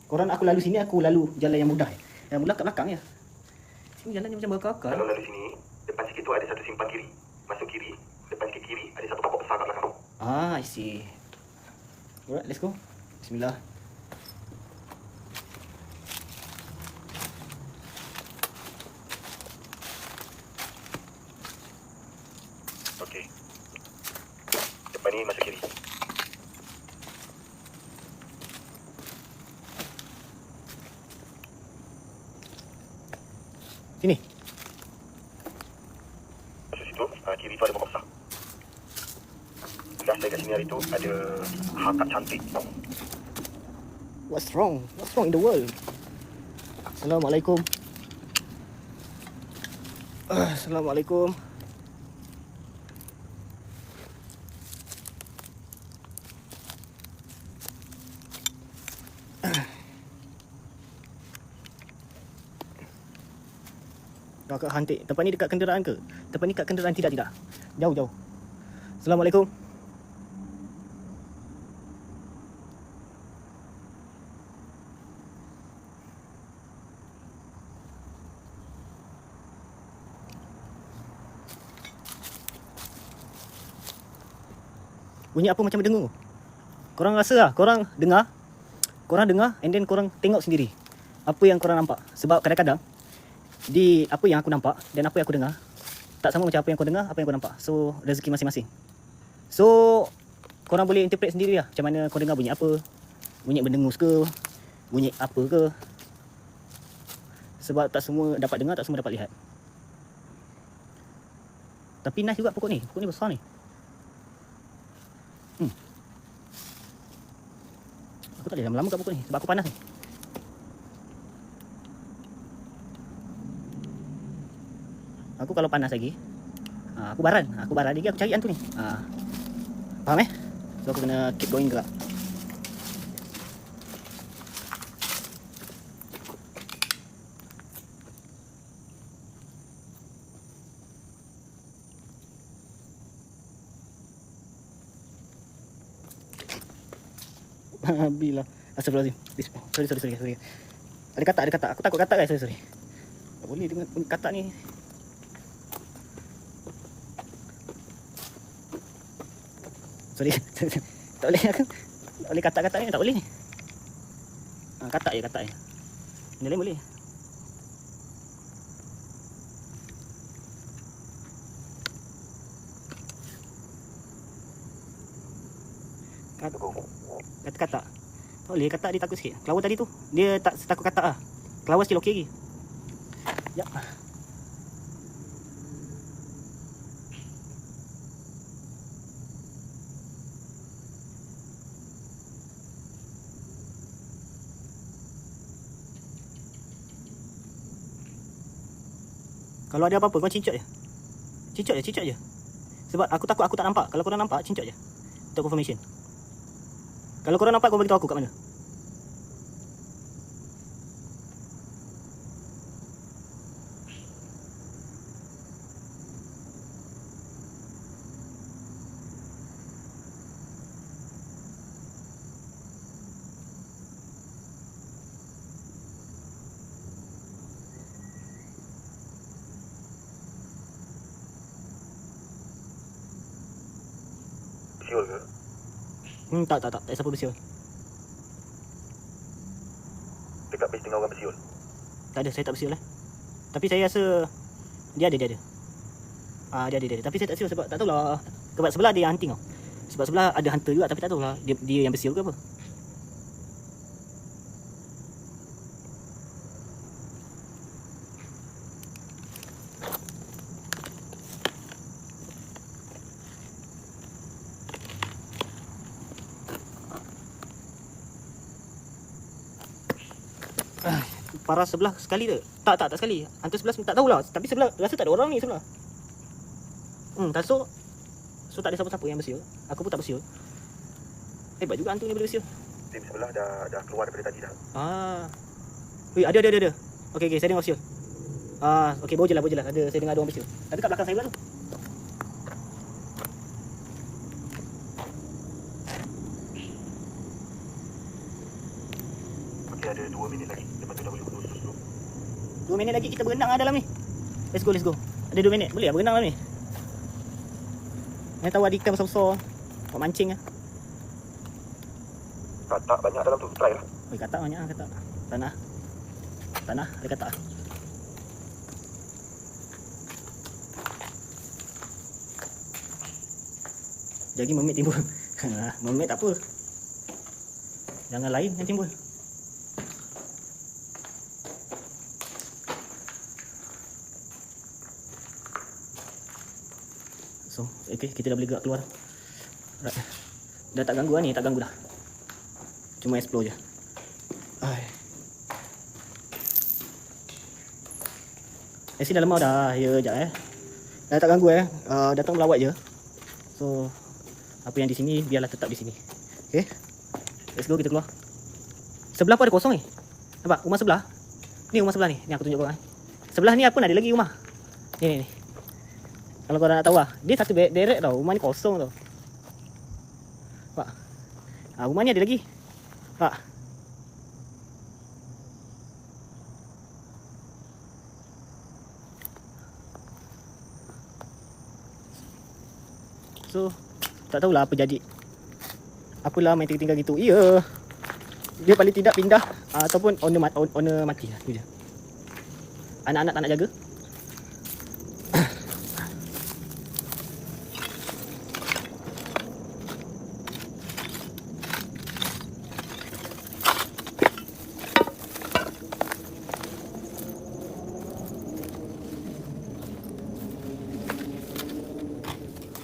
Korang aku lalu sini, aku lalu jalan yang mudah. Yang mudah kat belakang ya. Sini jalannya macam berkakak. Kalau lalu sini, depan sikit tu ada satu simpan kiri. Masuk kiri, depan sikit kiri ada satu pokok besar kat belakang. I see. Alright, let's go. Bismillah. Okey. Depan ni masuk kiri. Sini. Masuk situ, kiri tu ada pokok besar. Last dekat sini hari tu ada hakak cantik. What's wrong? What's wrong in the world? Assalamualaikum. Assalamualaikum. Kakak hantik. Tempat ni dekat kenderaan ke? Tempat ni kat kenderaan tidak? Jauh. Assalamualaikum. Bunyi apa macam berdengung? Korang rasa lah, korang dengar and then korang tengok sendiri apa yang korang nampak. Sebab kadang-kadang di apa yang aku nampak dan apa yang aku dengar tak sama macam apa yang kau dengar, apa yang kau nampak. So rezeki masing-masing. So korang boleh interpret sendiri lah macam mana kau dengar bunyi apa, bunyi berdengus ke, bunyi apa ke. Sebab tak semua dapat dengar, tak semua dapat lihat. Tapi nice juga pokok ni besar ni. Aku tak boleh lama-lama kat pokok ni sebab aku panas ni. Aku kalau panas lagi, aku baran lagi, aku cari hantu ni. Faham So aku kena keep going juga. Bila astagfirullahalazim. Sorry. Ada katak. Aku takut katak guys. Sorry. Tak boleh dengan katak ni. Sorry. Tak boleh aku. Tak boleh katak-katak ni tak boleh ni. Katak je. Benda lain boleh. Katak. Tak boleh, katak dia takut sikit. Kelawar tadi tu, dia tak setakut katak lah. Kelawar still okey lagi. Sekejap. Kalau ada apa-apa kau cincot je. Cincot je. Sebab aku takut aku tak nampak. Kalau korang nampak, cincot je. Untuk confirmation. Kalau korang nampak, kau beritahu aku kat mana. Siul ke? Tak siapa bersiul. Dekat base tinggal orang bersiul. Tak ada, saya tak bersiul lah. Tapi saya rasa dia ada. Dia ada. Tapi saya tak siul sebab tak tahulah. Sebab sebelah dia yang hunting tau. Sebab sebelah ada hunter juga tapi tak tahulah dia yang bersiul ke apa. Parah sebelah sekali ke? Tak sekali. Hantu sebelah tak tahulah. Tapi sebelah rasa tak ada orang ni sebelah. So tak ada siapa-siapa yang bersiul. Aku pun tak bersiul. Hebat juga hantu ni boleh bersiul. Tim sebelah dah keluar daripada tadi dah. Wih, ada. Okey, saya dengar bersiul. Okey, bawa je lah. Saya dengar ada orang bersiul. Tapi kat belakang saya pula tu. Okey, ada 2 minit lagi. Lepas tu dah boleh berdua terus. 2 minit lagi kita berenang dalam ni. Let's go. Ada 2 minit. Boleh lah berenang dalam ni. Yang tahu ada ikan besar-besar. Buat mancing lah. Katak banyak dalam tu. Try lah. Oi, katak banyak lah katak. Tanah. Ada katak. Jadi mermaid timbul. Mermaid tak apa. Jangan lain yang timbul. So, okay, kita dah boleh gerak keluar. Right. Dah tak ganggu lah ni, tak ganggu dah. Cuma explore je. Esi dah lemah dah. Ya, sekejap dah tak ganggu datang melawat je. So, apa yang di sini biarlah tetap di sini. Okay. Let's go, kita keluar. Sebelah pun ada kosong ni. Nampak rumah sebelah. Ni rumah sebelah ni. Ni aku tunjuk korang. Sebelah ni pun ada lagi rumah. Ni. Kalau korang nak tahu lah, dia satu direct tau. Rumah ni kosong tau. Nampak? Rumah ni ada lagi. Nampak? So, tak tahulah apa jadi. Apalah main tinggal gitu. Ya. Dia paling tidak pindah ataupun owner mati lah. Tu je. Anak-anak tak nak jaga.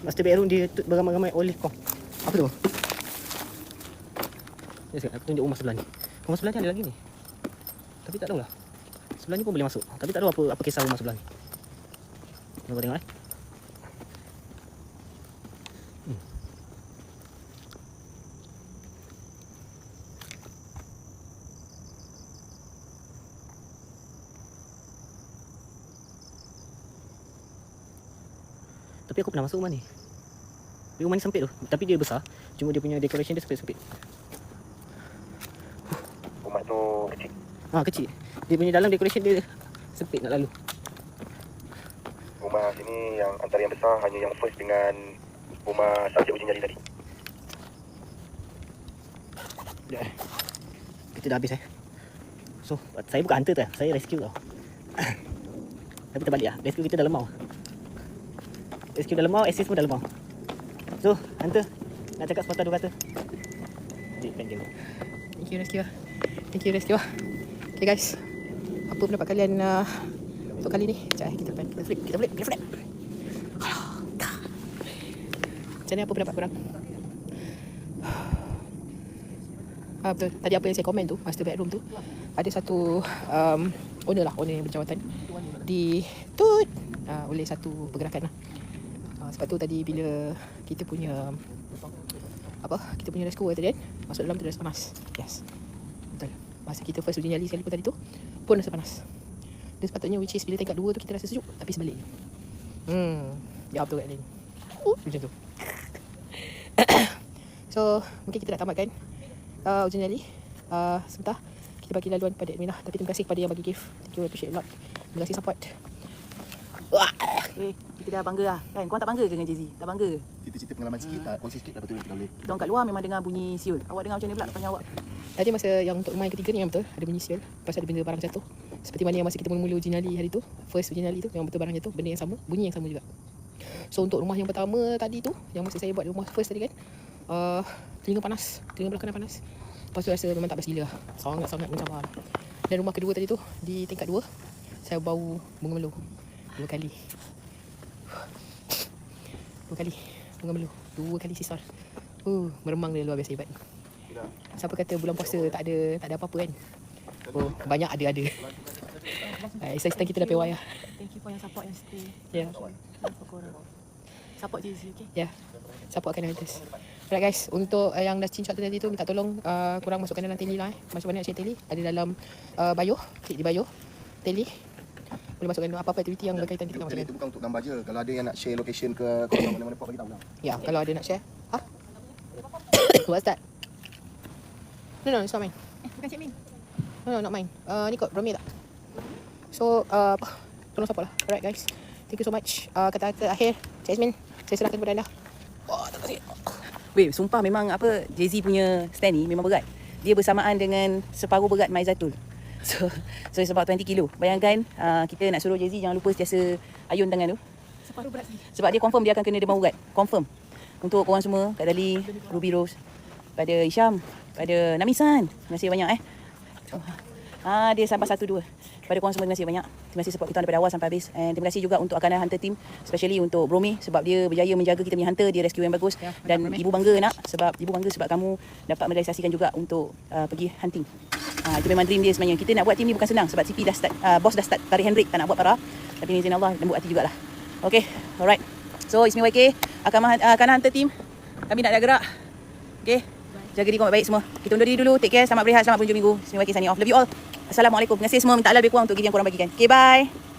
Master bedroom dia beramai-ramai oleh kau. Apa tu? Aku tunjuk rumah sebelah ni. Rumah sebelah ni ada lagi ni. Tapi tak tahulah. Sebelah ni pun boleh masuk. Tapi tak tahu apa kisah rumah sebelah ni. Kau tengok Tapi aku pernah masuk rumah ni. Rumah ni sempit tu. Tapi dia besar. Cuma dia punya decoration dia sempit-sempit. Rumah tu kecil. Kecil. Dia punya dalam decoration dia sempit nak lalu. Rumah sini yang antara yang besar hanya yang first dengan rumah subjek uji nyali tadi. Kita dah habis So, saya bukan hunter saya rescue tau. Tapi terbalik lah. Rescue kita dah lemau. Rescue dah lemau, assist pun dah lemau. So, hunter nak cakap sepatah dua kata. Thank you. Thank you rescue. Okay guys, apa pendapat kalian untuk kali ni? Sekejap kita flip. Macam mana, apa pendapat korang? Betul, tadi apa yang saya komen tu, master bedroom tu, ada satu owner yang berjawatan. ditut oleh satu pergerakan lah. Sebab tu tadi bila kita punya kita punya rice cooker tadi kan, masuk dalam tu dah rasa panas. Yes, betul. Masa kita first uji nyali sekali pun tadi tu pun rasa panas. Dia sepatutnya which is bila tingkat 2 tu kita rasa sejuk, tapi sebalik. Jawab tu kat lain. Macam tu. So mungkin kita nak tamatkan ujian nyali. Sebentar kita bagi laluan pada admin lah. Tapi terima kasih kepada yang bagi gift. Thank you, appreciate a lot. Terima kasih support. Kita dah bangga lah kan. Korang tak bangga ke dengan Jay-Z? Tak bangga? Kita cerita pengalaman sikit, kongsi sikit dah betul kita boleh. Kita orang kat luar memang dengar bunyi siul. Awak dengar macam ni pula tanya awak. Tadi masa yang untuk main ketiga ni yang betul ada bunyi siul. Lepas ada benda barang jatuh. Seperti mana yang masa kita mula-mula uji nyali hari tu, first uji nyali tu memang betul barang jatuh, benda yang sama, bunyi yang sama juga. So untuk rumah yang pertama tadi tu, yang masa saya buat rumah first tadi kan, telinga panas, telinga belakang panas. Lepas tu rasa memang tak best gila lah. Sangat-sangat mencabar. Dan rumah kedua tadi tu, di tingkat 2, saya bau bunga melu 2 kali. 2 kali bunga melu, 2 kali sisal. Meremang dia luar biasa hebat. Siapa kata bulan puasa tak ada apa-apa kan? Banyak ada. Exercise kita dah payah. Thank you for yang support yang stay. Ya. Support Jay-Z, okay? Ya. Support Kanan Hunters. Alright guys, untuk yang dah screenshot tadi tu, minta tolong korang masukkan dalam teli lah. Macam mana nak share teli? Ada dalam bio, klik di bio. Teli. Boleh masukkan apa-apa aktiviti yang berkaitan kita Teli masukkan. itu bukan untuk gambar je. Kalau ada yang nak share location ke mana-mana pun bagi tahu lah. Ya, kalau ada nak share. What's that? No, it's not mine. Bukan Cik Min. No, not mine. Ni kot, Romi tak? So, tolong support lah. Alright guys. Thank you so much. Kata-kata akhir, Jasmine, saya serahkan kepada anda. Terima kasih. Weh, sumpah memang Jay-Z punya stand ni memang berat. Dia bersamaan dengan separuh berat Maizatul. So it's about 20 kilo. Bayangkan kita nak suruh Jay-Z jangan lupa sentiasa ayun tangan tu. Separuh berat saya. Sebab dia confirm dia akan kena demam urat. Confirm. Untuk korang semua, Kak Dali, Ruby Rose, pada Isham, pada Namisan. Terima kasih banyak dia sampai 1-2. Pada korang semua terima kasih banyak. Terima kasih support kita daripada awal sampai habis. And terima kasih juga untuk Akanan Hunter Team, especially untuk Bromi sebab dia berjaya menjaga kita punya hunter, dia rescue yang bagus. Dan ibu bangga sebab kamu dapat merealisasikan juga untuk pergi hunting. Itu memang dream dia sebenarnya. Kita nak buat team ni bukan senang sebab CP dah start, boss dah start tarik handbrake, tak nak buat parah. Tapi ni izin Allah, lembut hati jugalah. Okay, alright. So it's me YK, Akanan Hunter Team. Kami nak gerak. Okay, jaga diri korang baik semua. Kita undur diri dulu. Take care, selamat berehat, selamat berjumpa minggu. It's me YK signing off. Love you all. Assalamualaikum. Terima kasih semua. Minta Allah lebih kurang untuk gift yang korang bagikan. Okay, bye.